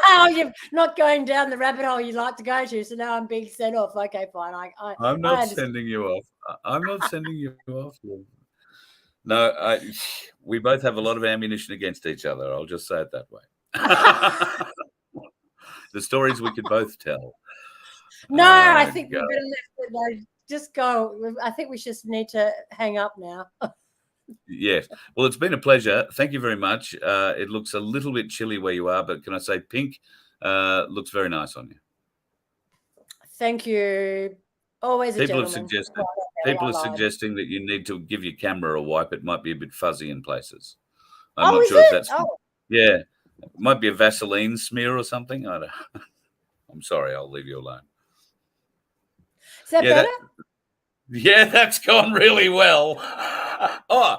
Oh, you're not going down the rabbit hole you like to go to, so now I'm being sent off. Okay, fine. I'm not sending you off. I'm not sending you off. No, we both have a lot of ammunition against each other. I'll just say it that way. The stories we could both tell. No, I think we better just go. I think we just need to hang up now. Yes. Well, it's been a pleasure. Thank you very much. It looks a little bit chilly where you are, but can I say pink looks very nice on you. Thank you. Always a People have gentleman. suggested Well, people I are lied. suggesting that you need to give your camera a wipe. It might be a bit fuzzy in places. I'm Oh, not is sure if it? that's Oh, yeah. It might be a Vaseline smear or something. I don't. I'm sorry. I'll leave you alone. is that Yeah, better? that's gone really well. Oh,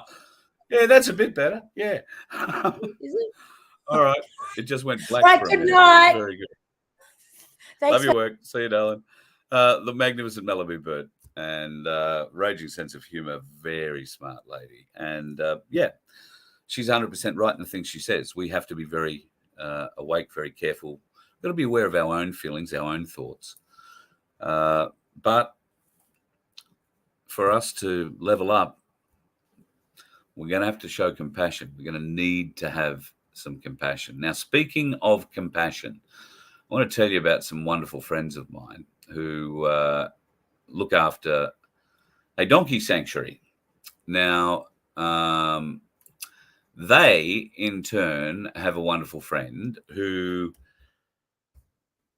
yeah, that's a bit better. Yeah. Is it? All right. It just went black Right, for a good minute. night. Very good. Thanks Love for your work. See you, darling. The magnificent Malibu bird and raging sense of humor. Very smart lady. And yeah, she's 100% right in the things she says. We have to be very awake, very careful. We've got to be aware of our own feelings, our own thoughts. But for us to level up, we're going to have to show compassion. We're going to need to have some compassion. Now, speaking of compassion, I want to tell you about some wonderful friends of mine who look after a donkey sanctuary. Now, they in turn have a wonderful friend who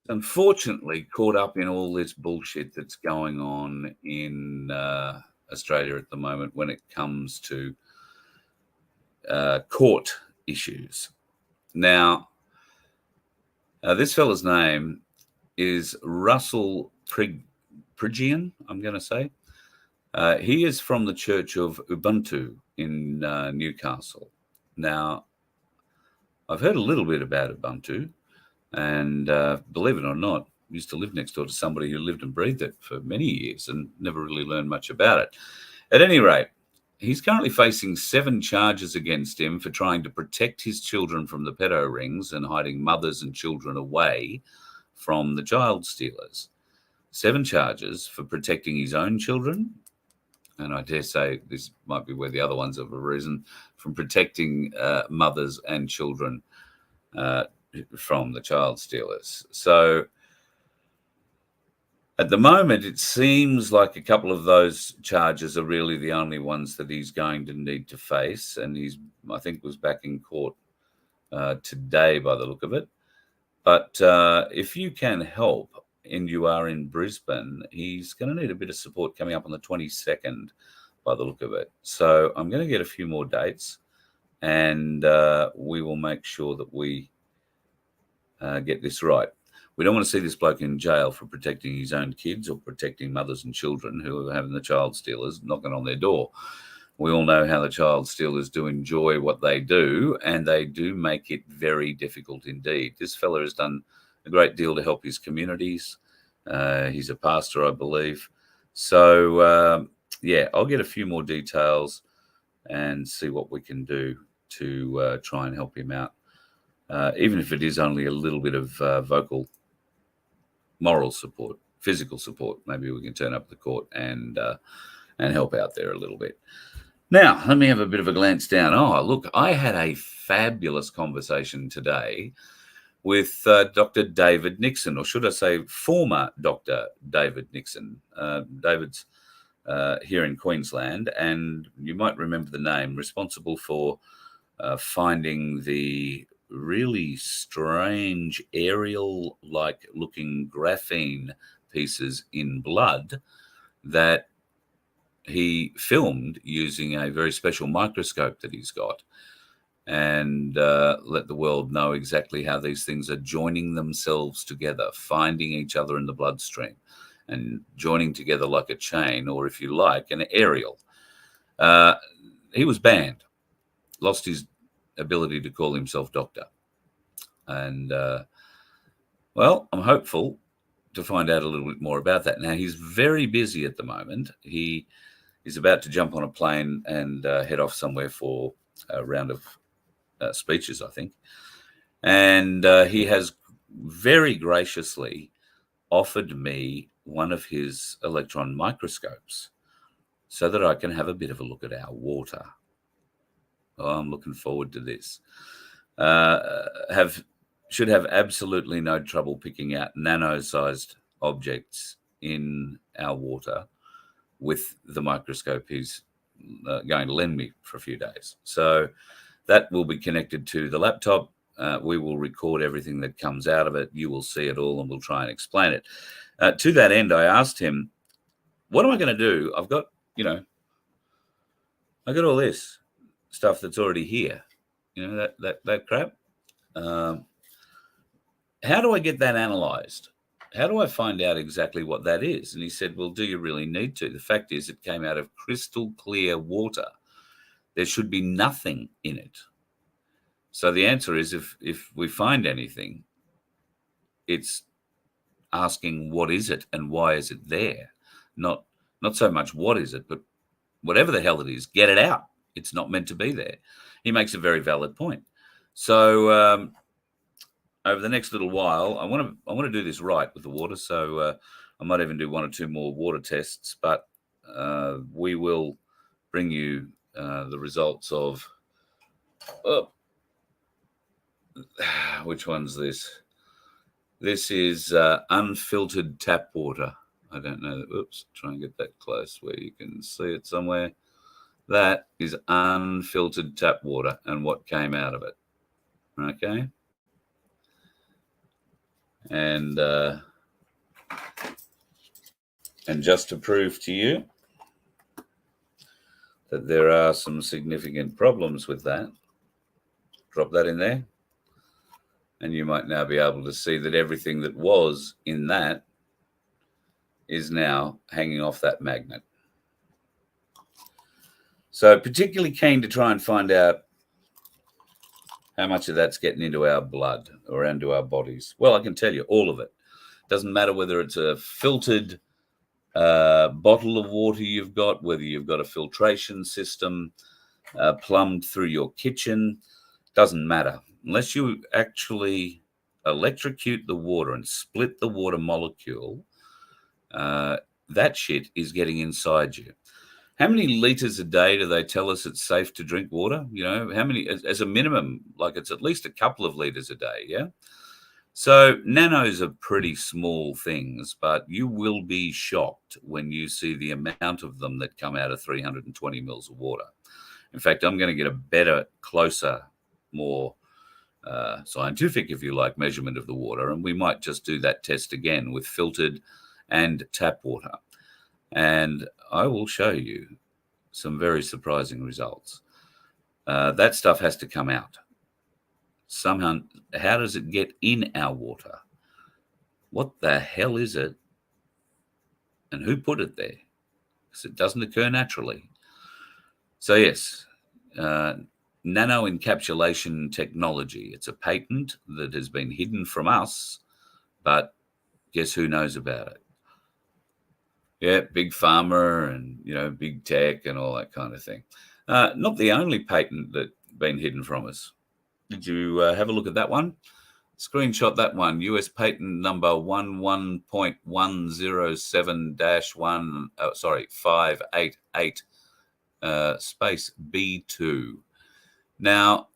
unfortunately caught up in all this bullshit that's going on in Australia at the moment when it comes to court issues. Now, this fella's name is Russell Pridgian, I'm going to say. He is from the Church of Ubuntu in Newcastle. Now, I've heard a little bit about Ubuntu, and believe it or not, I used to live next door to somebody who lived and breathed it for many years and never really learned much about it. At any rate, he's currently facing 7 charges against him for trying to protect his children from the pedo rings and hiding mothers and children away from the child stealers. 7 charges for protecting his own children, and I dare say this might be where the other ones have arisen, from protecting mothers and children from the child stealers. So at the moment, it seems like a couple of those charges are really the only ones that he's going to need to face. And I think, was back in court today by the look of it. But if you can help and you are in Brisbane, he's going to need a bit of support coming up on the 22nd by the look of it. So I'm going to get a few more dates and we will make sure that we get this right. We don't want to see this bloke in jail for protecting his own kids or protecting mothers and children who are having the child stealers knocking on their door. We all know how the child stealers do enjoy what they do, and they do make it very difficult indeed. This fella has done a great deal to help his communities. He's a pastor, I believe. So, yeah, I'll get a few more details and see what we can do to try and help him out. Even if it is only a little bit of vocal, moral support, physical support, maybe we can turn up the court and help out there a little bit. Now, let me have a bit of a glance down. Oh, look, I had a fabulous conversation today with Dr. David Nixon, or should I say former Dr. David Nixon. David's here in Queensland, and you might remember the name, responsible for finding the really strange aerial-like looking graphene pieces in blood that he filmed using a very special microscope that he's got, and let the world know exactly how these things are joining themselves together, finding each other in the bloodstream and joining together like a chain, or if you like, an aerial. He was banned, lost his ability to call himself doctor. And, well, I'm hopeful to find out a little bit more about that. Now, he's very busy at the moment. He is about to jump on a plane and head off somewhere for a round of speeches, I think. And he has very graciously offered me one of his electron microscopes so that I can have a bit of a look at our water. Oh, I'm looking forward to this. Should have absolutely no trouble picking out nano-sized objects in our water with the microscope he's going to lend me for a few days. So that will be connected to the laptop. We will record everything that comes out of it. You will see it all, and we'll try and explain it. To that end, I asked him what am I going to do? I've got, I got all this stuff that's already here, that crap. How do I get that analyzed? How do I find out exactly what that is? And he said, well, do you really need to? The fact is, it came out of crystal clear water. There should be nothing in it. So the answer is, if we find anything, it's asking what is it and why is it there? Not so much what is it, but whatever the hell it is, get it out. It's not meant to be there. He makes a very valid point. So over the next little while, I want to do this right with the water. So I might even do 1 or 2 more water tests, but we will bring you the results of which one's this? This is unfiltered tap water. I don't know. Oops, try and get that close where you can see it somewhere. That is unfiltered tap water and what came out of it. Okay. And just to prove to you that there are some significant problems with that, drop that in there. And you might now be able to see that everything that was in that is now hanging off that magnet. So particularly keen to try and find out how much of that's getting into our blood or into our bodies. Well, I can tell you all of it. Doesn't matter whether it's a filtered bottle of water you've got, whether you've got a filtration system plumbed through your kitchen, doesn't matter. Unless you actually electrocute the water and split the water molecule, that shit is getting inside you. How many liters a day do they tell us it's safe to drink water? How many, as a minimum, like it's at least a couple of liters a day, yeah? So nanos are pretty small things, but you will be shocked when you see the amount of them that come out of 320 mils of water. In fact, I'm going to get a better, closer, more scientific, if you like, measurement of the water, and we might just do that test again with filtered and tap water. And I will show you some very surprising results. That stuff has to come out. Somehow, how does it get in our water? What the hell is it? And who put it there? Because it doesn't occur naturally. So yes, nano encapsulation technology. It's a patent that has been hidden from us, but guess who knows about it? Yeah, big pharma and, big tech and all that kind of thing. Not the only patent that's been hidden from us. Did you have a look at that one? Screenshot that one. US patent number 11.107-1, 588 space B2. Now,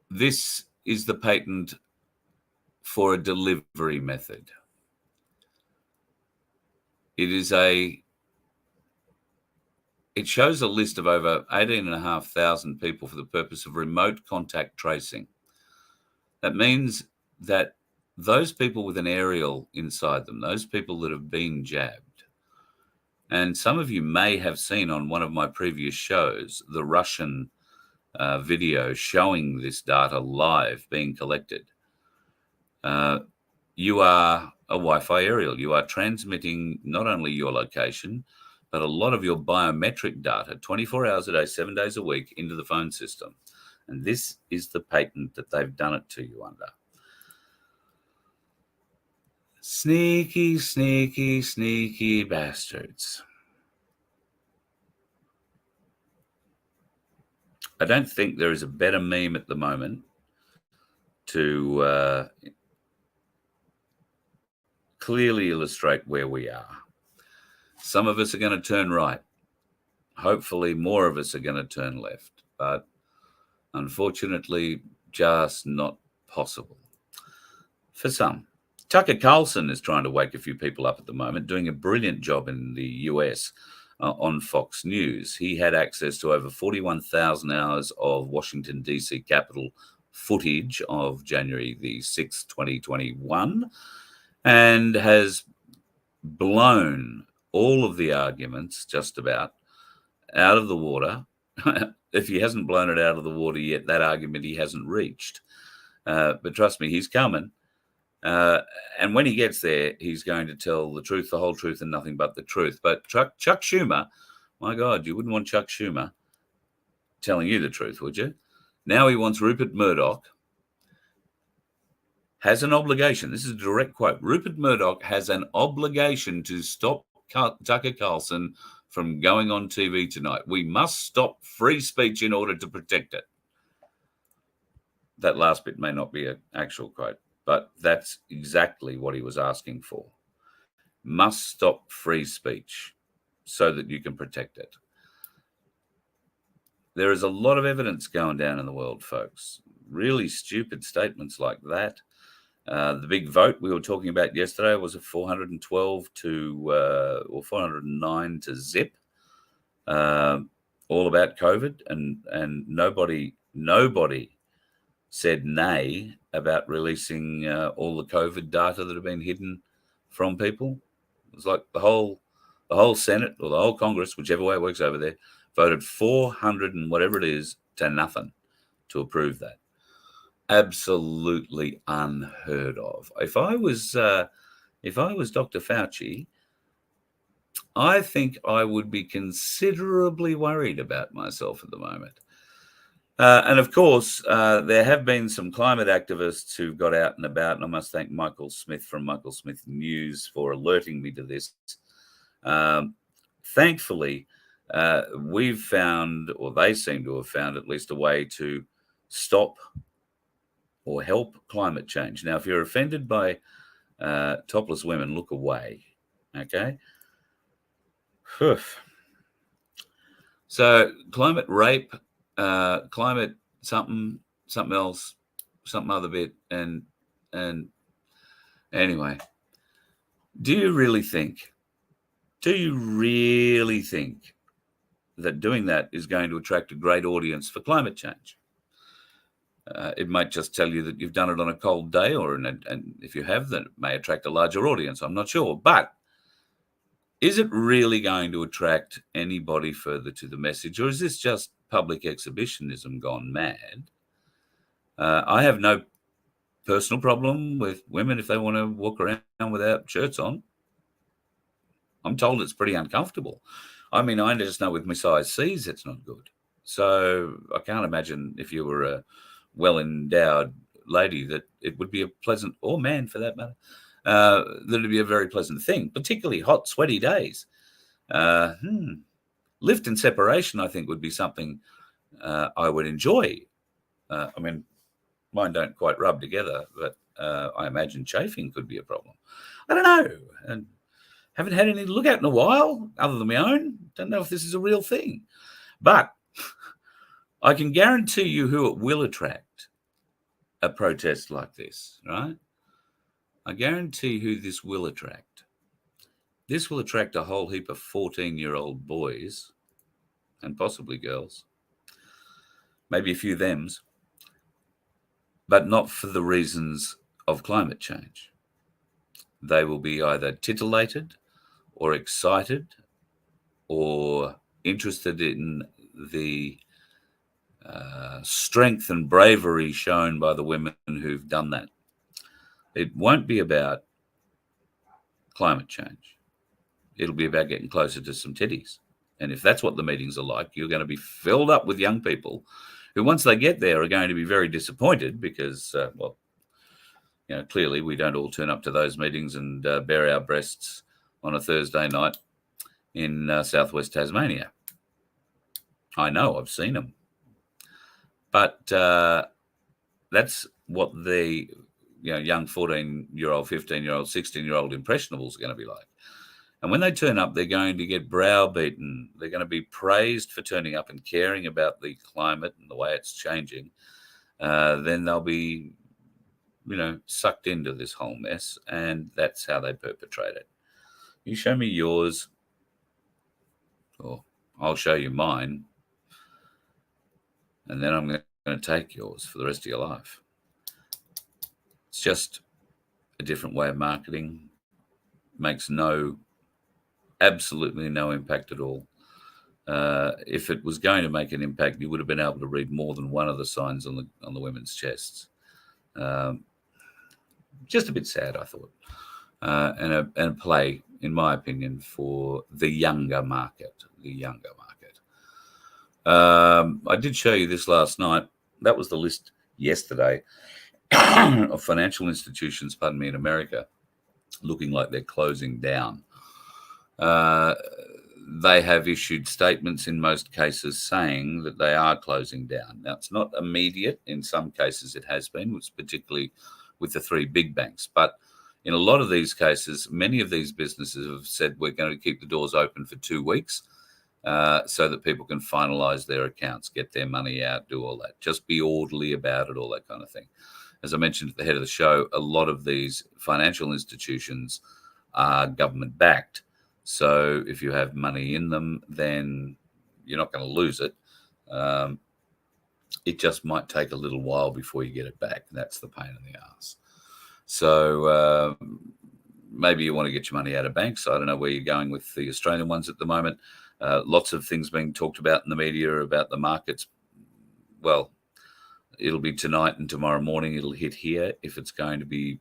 this is the patent for a delivery method. It shows a list of over 18,500 people for the purpose of remote contact tracing. That means that those people with an aerial inside them, those people that have been jabbed, and some of you may have seen on one of my previous shows, the Russian video showing this data live being collected. You are a Wi-Fi aerial. You are transmitting not only your location, but a lot of your biometric data 24 hours a day, 7 days a week into the phone system. And this is the patent that they've done it to you under. Sneaky, sneaky, sneaky bastards. I don't think there is a better meme at the moment to clearly illustrate where we are. Some of us are going to turn right. Hopefully more of us are going to turn left, but unfortunately just not possible for some. Tucker Carlson is trying to wake a few people up at the moment, doing a brilliant job in the US on Fox News. He had access to over 41,000 hours of Washington, D.C. Capitol footage of January the 6th, 2021, and has blown all of the arguments just about out of the water. If he hasn't blown it out of the water yet, that argument he hasn't reached. But trust me, he's coming. And when he gets there, he's going to tell the truth, the whole truth, and nothing but the truth. But Chuck Schumer, my God, you wouldn't want Chuck Schumer telling you the truth, would you? Now he wants Rupert Murdoch has an obligation. This is a direct quote. Rupert Murdoch has an obligation to stop Tucker Carlson from going on TV tonight. We must stop free speech in order to protect it. That last bit may not be an actual quote, but that's exactly what he was asking for. Must stop free speech so that you can protect it. There is a lot of evidence going down in the world, folks. Really stupid statements like that. The big vote we were talking about yesterday was a 412 to or 409 to zip, all about COVID, and nobody said nay about releasing all the COVID data that have been hidden from people. It was like the whole Senate or the whole Congress, whichever way it works over there, voted 400 and whatever it is to nothing to approve that. Absolutely unheard of. If I was Dr. Fauci, I think I would be considerably worried about myself at the moment. And of course, there have been some climate activists who got out and about, and I must thank Michael Smith from Michael Smith News for alerting me to this. Thankfully, we've found, or they seem to have found at least a way to stop or help climate change. Now, if you're offended by topless women, look away, okay? Whew. So climate rape, climate something else, something other bit, and anyway, do you really think that doing that is going to attract a great audience for climate change? It might just tell you that you've done it on a cold day, and if you have, then it may attract a larger audience. I'm not sure. But is it really going to attract anybody further to the message, or is this just public exhibitionism gone mad? I have no personal problem with women if they want to walk around without shirts on. I'm told it's pretty uncomfortable. I mean, I just know with my size C's, it's not good. So I can't imagine if you were a well-endowed lady that it would be a pleasant, or man for that matter, that it'd be a very pleasant thing, particularly hot, sweaty days. Lift and separation, I think, would be something I would enjoy. I mean, mine don't quite rub together, but I imagine chafing could be a problem. I don't know. And haven't had any to look at in a while, other than my own. Don't know if this is a real thing. But I can guarantee you who it will attract, a protest like this, right? I guarantee who this will attract. This will attract a whole heap of 14-year-old boys and possibly girls, maybe a few thems, but not for the reasons of climate change. They will be either titillated or excited or interested in the strength and bravery shown by the women who've done that. It won't be about climate change. It'll be about getting closer to some titties. And if that's what the meetings are like, you're going to be filled up with young people who, once they get there, are going to be very disappointed because, clearly we don't all turn up to those meetings and bare our breasts on a Thursday night in southwest Tasmania. I know, I've seen them. But that's what the young 14-year-old, 15-year-old, 16-year-old impressionables are going to be like. And when they turn up, they're going to get browbeaten. They're going to be praised for turning up and caring about the climate and the way it's changing. Then they'll be, sucked into this whole mess, and that's how they perpetrate it. You show me yours, or I'll show you mine, and then I'm going to take yours for the rest of your life. It's just a different way of marketing. Makes no absolutely no impact at all. If it was going to make an impact, you would have been able to read more than one of the signs on the women's chests. Just a bit sad, I thought, and a play, in my opinion, for the younger market. I did show you this last night. That was the list yesterday of financial institutions, in America, looking like they're closing down. They have issued statements in most cases saying that they are closing down. Now, it's not immediate. In some cases, it has been, particularly with the three big banks. But in a lot of these cases, many of these businesses have said we're going to keep the doors open for 2 weeks so that people can finalize their accounts, get their money out, do all that. Just be orderly about it, all that kind of thing. As I mentioned at the head of the show, a lot of these financial institutions are government-backed. So if you have money in them, then you're not going to lose it. It just might take a little while before you get it back. That's the pain in the ass. So maybe you want to get your money out of banks. I don't know where you're going with the Australian ones at the moment. Lots of things being talked about in the media about the markets. Well, it'll be tonight and tomorrow morning. It'll hit here. If it's going to be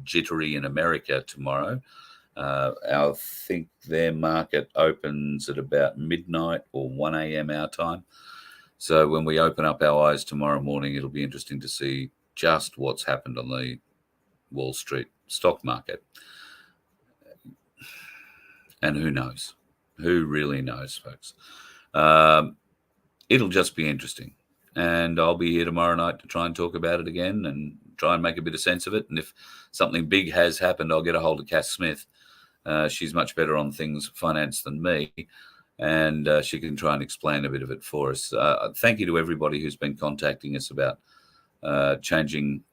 jittery in America tomorrow, I think their market opens at about midnight or 1 a.m. our time. So when we open up our eyes tomorrow morning, it'll be interesting to see just what's happened on the Wall Street stock market. And who knows? Who really knows, folks? It'll just be interesting. And I'll be here tomorrow night to try and talk about it again and try and make a bit of sense of it. And if something big has happened, I'll get a hold of Cass Smith. She's much better on things finance than me, and she can try and explain a bit of it for us. Thank you to everybody who's been contacting us about changing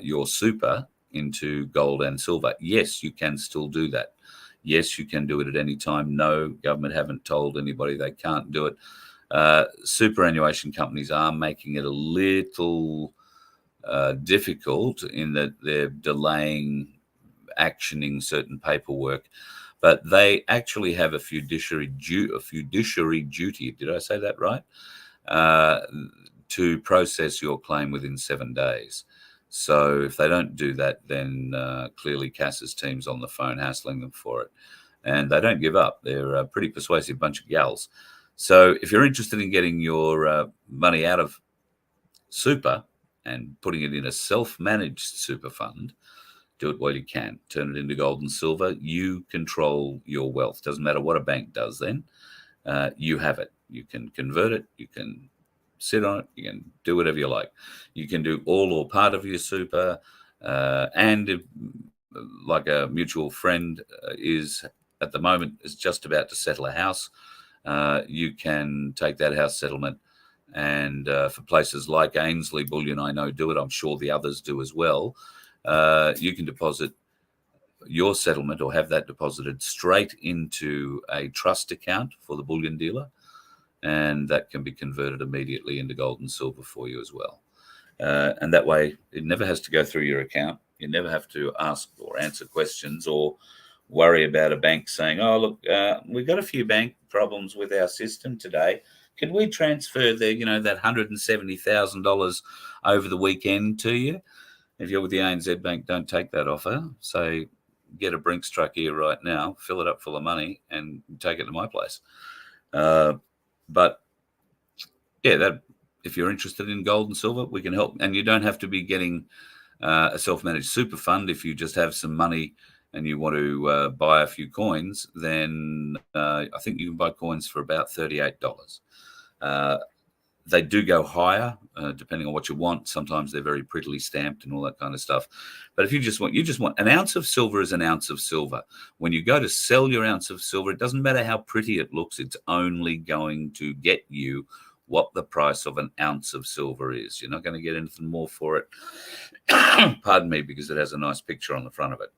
your super into gold and silver. Yes, you can still do that. Yes, you can do it at any time. No, government haven't told anybody they can't do it. Superannuation companies are making it a little difficult in that they're delaying actioning certain paperwork, but they actually have a fiduciary duty. Did I say that right? To process your claim within 7 days. So if they don't do that, then clearly Cass's team's on the phone hassling them for it, and they don't give up. They're a pretty persuasive bunch of gals. So if you're interested in getting your money out of super and putting it in a self-managed super fund, do it while you can. Turn it into gold and silver. You control your wealth. Doesn't matter what a bank does then. You have it. You can convert it. You can sit on it. You can do whatever you like. You can do all or part of your super. And if, like a mutual friend is at the moment is just about to settle a house, you can take that house settlement. And for places like Ainsley Bullion, I know do it. I'm sure the others do as well. You can deposit your settlement or have that deposited straight into a trust account for the bullion dealer, and that can be converted immediately into gold and silver for you as well. And that way, it never has to go through your account. You never have to ask or answer questions or worry about a bank saying, oh, look, we've got a few bank problems with our system today. Could we transfer that $170,000 over the weekend to you? If you're with the ANZ Bank, don't take that offer. Say, get a Brinks truck here right now, fill it up full of money, and take it to my place. But yeah, if you're interested in gold and silver, we can help. And you don't have to be getting a self-managed super fund. If you just have some money and you want to buy a few coins, then I think you can buy coins for about $38. They do go higher depending on what you want. Sometimes they're very prettily stamped and all that kind of stuff. But if you just want an ounce of silver is an ounce of silver. When you go to sell your ounce of silver, it doesn't matter how pretty it looks. It's only going to get you what the price of an ounce of silver is. You're not going to get anything more for it. Pardon me, because it has a nice picture on the front of it.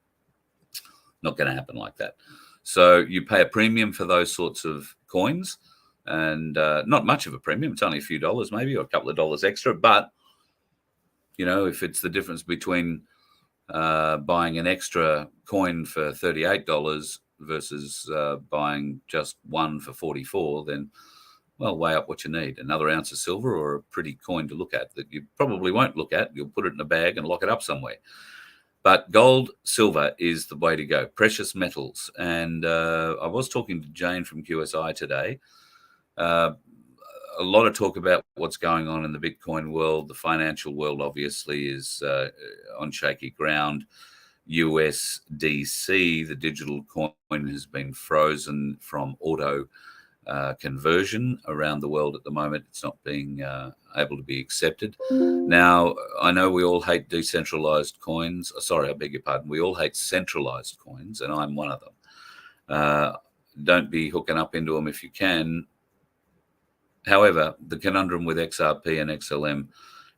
Not going to happen like that. So you pay a premium for those sorts of coins. And not much of a premium. It's only a few dollars maybe, or a couple of dollars extra. But, if it's the difference between buying an extra coin for $38 versus buying just one for 44, then, well, weigh up what you need. Another ounce of silver or a pretty coin to look at that you probably won't look at. You'll put it in a bag and lock it up somewhere. But gold, silver is the way to go. Precious metals. And I was talking to Jane from QSI today. A lot of talk about what's going on in the Bitcoin world. The financial world, obviously, is on shaky ground. USDC, the digital coin, has been frozen from auto conversion around the world at the moment. It's not being able to be accepted. Now, I know we all hate decentralized coins. Sorry, I beg your pardon. We all hate centralized coins, and I'm one of them. Don't be hooking up into them if you can. However, the conundrum with XRP and XLM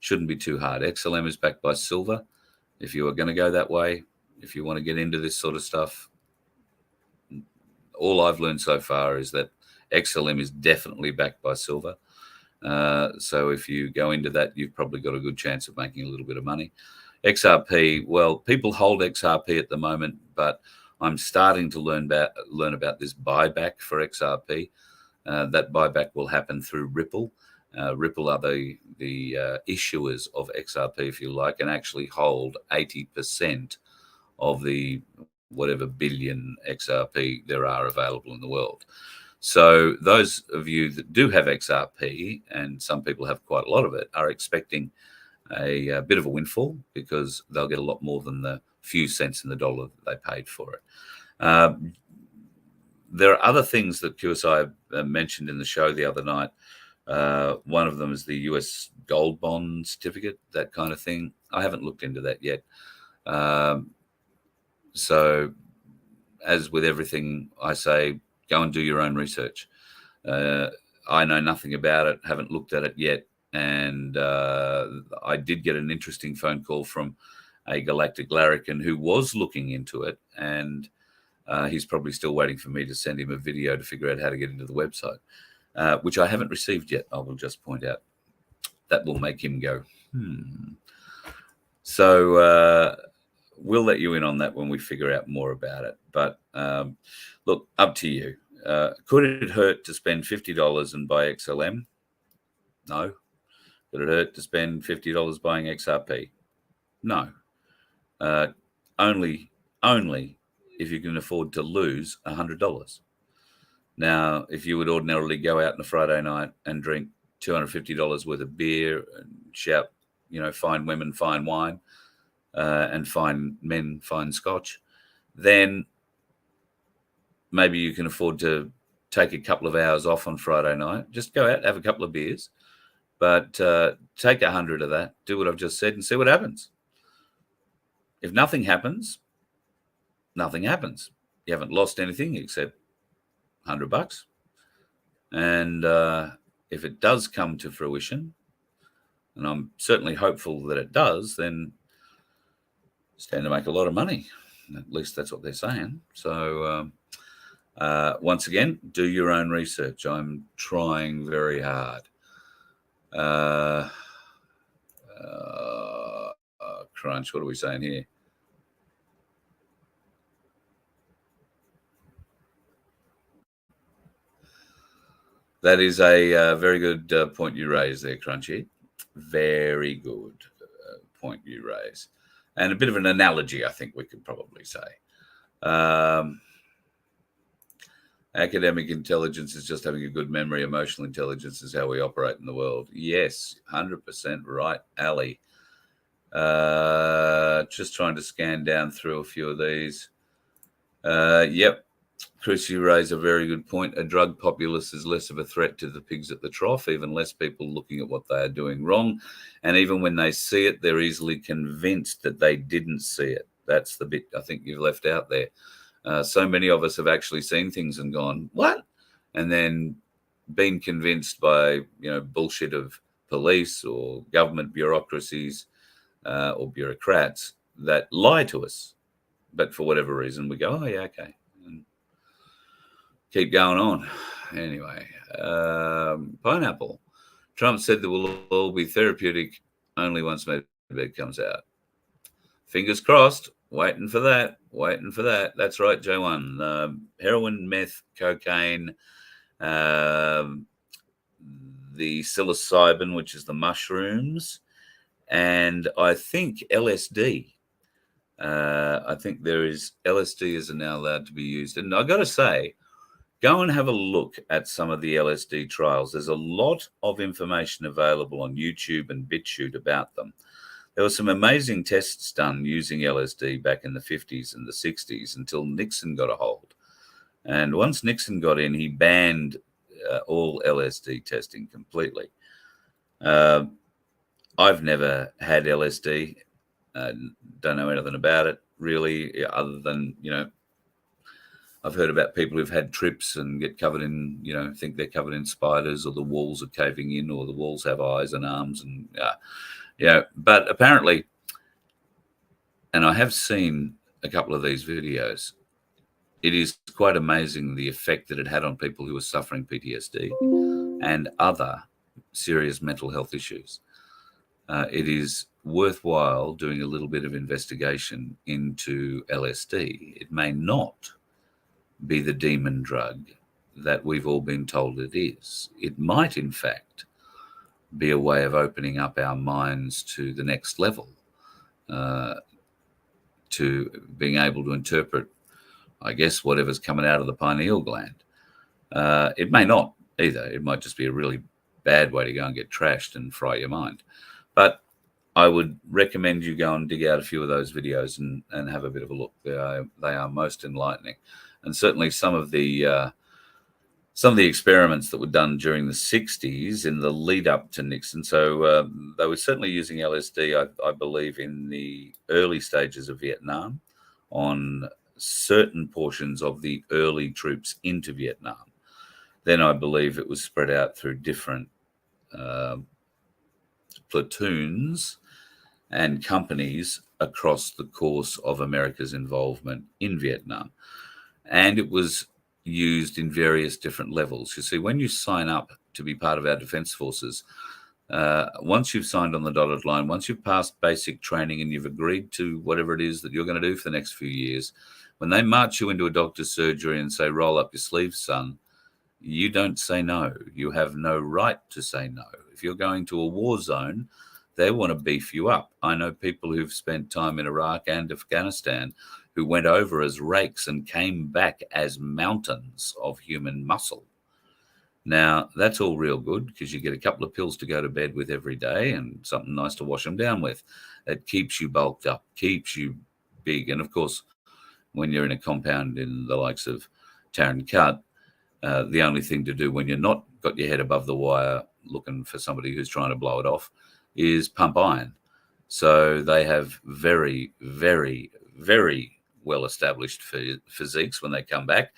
shouldn't be too hard. XLM is backed by silver. If you are going to go that way, if you want to get into this sort of stuff, all I've learned so far is that XLM is definitely backed by silver. So if you go into that, you've probably got a good chance of making a little bit of money. XRP, well, people hold XRP at the moment, but I'm starting to learn about this buyback for XRP. That buyback will happen through Ripple. Ripple are the issuers of XRP, if you like, and actually hold 80% of the whatever billion XRP there are available in the world. So those of you that do have XRP, and some people have quite a lot of it, are expecting a bit of a windfall because they'll get a lot more than the few cents in the dollar that they paid for it. There are other things that QSI mentioned in the show the other night. One of them is the US gold bond certificate, that kind of thing. I haven't looked into that yet. So as with everything, I say, go and do your own research. I know nothing about it, haven't looked at it yet. And I did get an interesting phone call from a galactic larrikin who was looking into it, and he's probably still waiting for me to send him a video to figure out how to get into the website, which I haven't received yet. I will just point out. That will make him go, So we'll let you in on that when we figure out more about it. But look, up to you. Could it hurt to spend $50 and buy XLM? No. Could it hurt to spend $50 buying XRP? No. Only if you can afford to lose $100. Now, if you would ordinarily go out on a Friday night and drink $250 worth of beer and shout, fine women, fine wine, and fine men, fine scotch, then maybe you can afford to take a couple of hours off on Friday night. Just go out, have a couple of beers, but take 100 of that, do what I've just said, and see what happens. If nothing happens, nothing happens. You haven't lost anything except $100. And if it does come to fruition, and I'm certainly hopeful that it does, then stand to make a lot of money. At least that's what they're saying. So once again, do your own research. I'm trying very hard. Crunch, what are we saying here? That is a very good point you raise there, Crunchy. Very good point you raise. And a bit of an analogy, I think we could probably say. Academic intelligence is just having a good memory. Emotional intelligence is how we operate in the world. Yes, 100% right, Ali. Just trying to scan down through a few of these. Yep. Chris, you raise a very good point. A drug populace is less of a threat to the pigs at the trough, even less people looking at what they are doing wrong. And even when they see it, they're easily convinced that they didn't see it. That's the bit I think you've left out there. So many of us have actually seen things and gone, what? And then been convinced by, bullshit of police or government bureaucracies or bureaucrats that lie to us. But for whatever reason, we go, oh, yeah, okay. Keep going on. Anyway, pineapple. Trump said there will all be therapeutic only once Medicare comes out. Fingers crossed. Waiting for that. That's right, J1. Heroin, meth, cocaine, the psilocybin, which is the mushrooms, and I think LSD. I think LSD is now allowed to be used. And I got to say, go and have a look at some of the LSD trials. There's a lot of information available on YouTube and BitChute about them. There were some amazing tests done using LSD back in the 50s and the 60s until Nixon got a hold. And once Nixon got in, he banned all LSD testing completely. I've never had LSD. Don't know anything about it really, other than, I've heard about people who've had trips and get covered in, think they're covered in spiders, or the walls are caving in, or the walls have eyes and arms, and but apparently, and I have seen a couple of these videos, it is quite amazing the effect that it had on people who were suffering PTSD and other serious mental health issues. It is worthwhile doing a little bit of investigation into LSD. It may not be the demon drug that we've all been told it is. It might, in fact, be a way of opening up our minds to the next level, to being able to interpret, I guess, whatever's coming out of the pineal gland. It may not either. It might just be a really bad way to go and get trashed and fry your mind. But I would recommend you go and dig out a few of those videos and have a bit of a look. They are most enlightening. And certainly some of the experiments that were done during the 60s in the lead up to Nixon. So they were certainly using LSD, I believe, in the early stages of Vietnam on certain portions of the early troops into Vietnam. Then I believe it was spread out through different platoons and companies across the course of America's involvement in Vietnam. And it was used in various different levels. You see, when you sign up to be part of our defense forces, once you've signed on the dotted line, once you've passed basic training and you've agreed to whatever it is that you're going to do for the next few years, when they march you into a doctor's surgery and say, roll up your sleeves, son, you don't say no. You have no right to say no. If you're going to a war zone, they want to beef you up. I know people who've spent time in Iraq and Afghanistan who went over as rakes and came back as mountains of human muscle. Now, that's all real good because you get a couple of pills to go to bed with every day and something nice to wash them down with. It keeps you bulked up, keeps you big. And of course, when you're in a compound in the likes of Taron Cut, the only thing to do when you're not got your head above the wire looking for somebody who's trying to blow it off is pump iron. So they have very, very, very well-established physiques when they come back.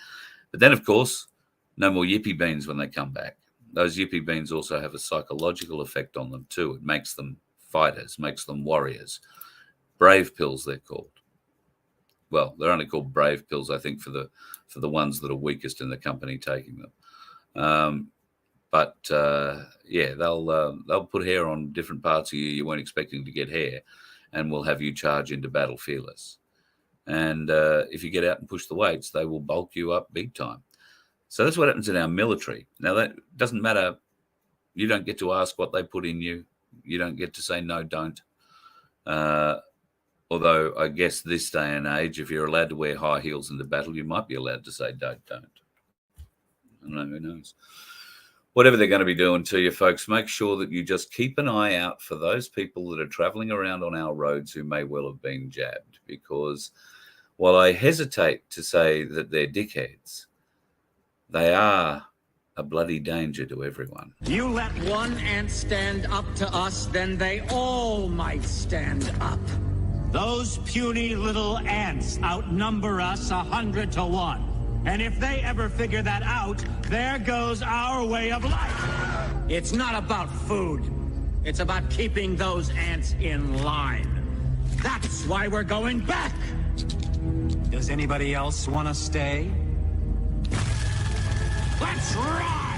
But then, of course, no more yippee beans when they come back. Those yippee beans also have a psychological effect on them too. It makes them fighters, makes them warriors. Brave pills, they're called. Well, they're only called brave pills, I think, for the ones that are weakest in the company taking them. Yeah, they'll put hair on different parts of you weren't expecting to get hair, and will have you charge into battle fearless. And if you get out and push the weights, they will bulk you up big time. So that's what happens in our military. Now, that doesn't matter. You don't get to ask what they put in you. You don't get to say, no, don't. Although I guess this day and age, if you're allowed to wear high heels in the battle, you might be allowed to say, don't. I don't know, who knows. Whatever they're going to be doing to you, folks, make sure that you just keep an eye out for those people that are traveling around on our roads who may well have been jabbed. Because while I hesitate to say that they're dickheads, they are a bloody danger to everyone. You let one ant stand up to us, then they all might stand up. Those puny little ants outnumber us 100 to 1. And if they ever figure that out, there goes our way of life. It's not about food. It's about keeping those ants in line. That's why we're going back. Does anybody else want to stay? Let's ride!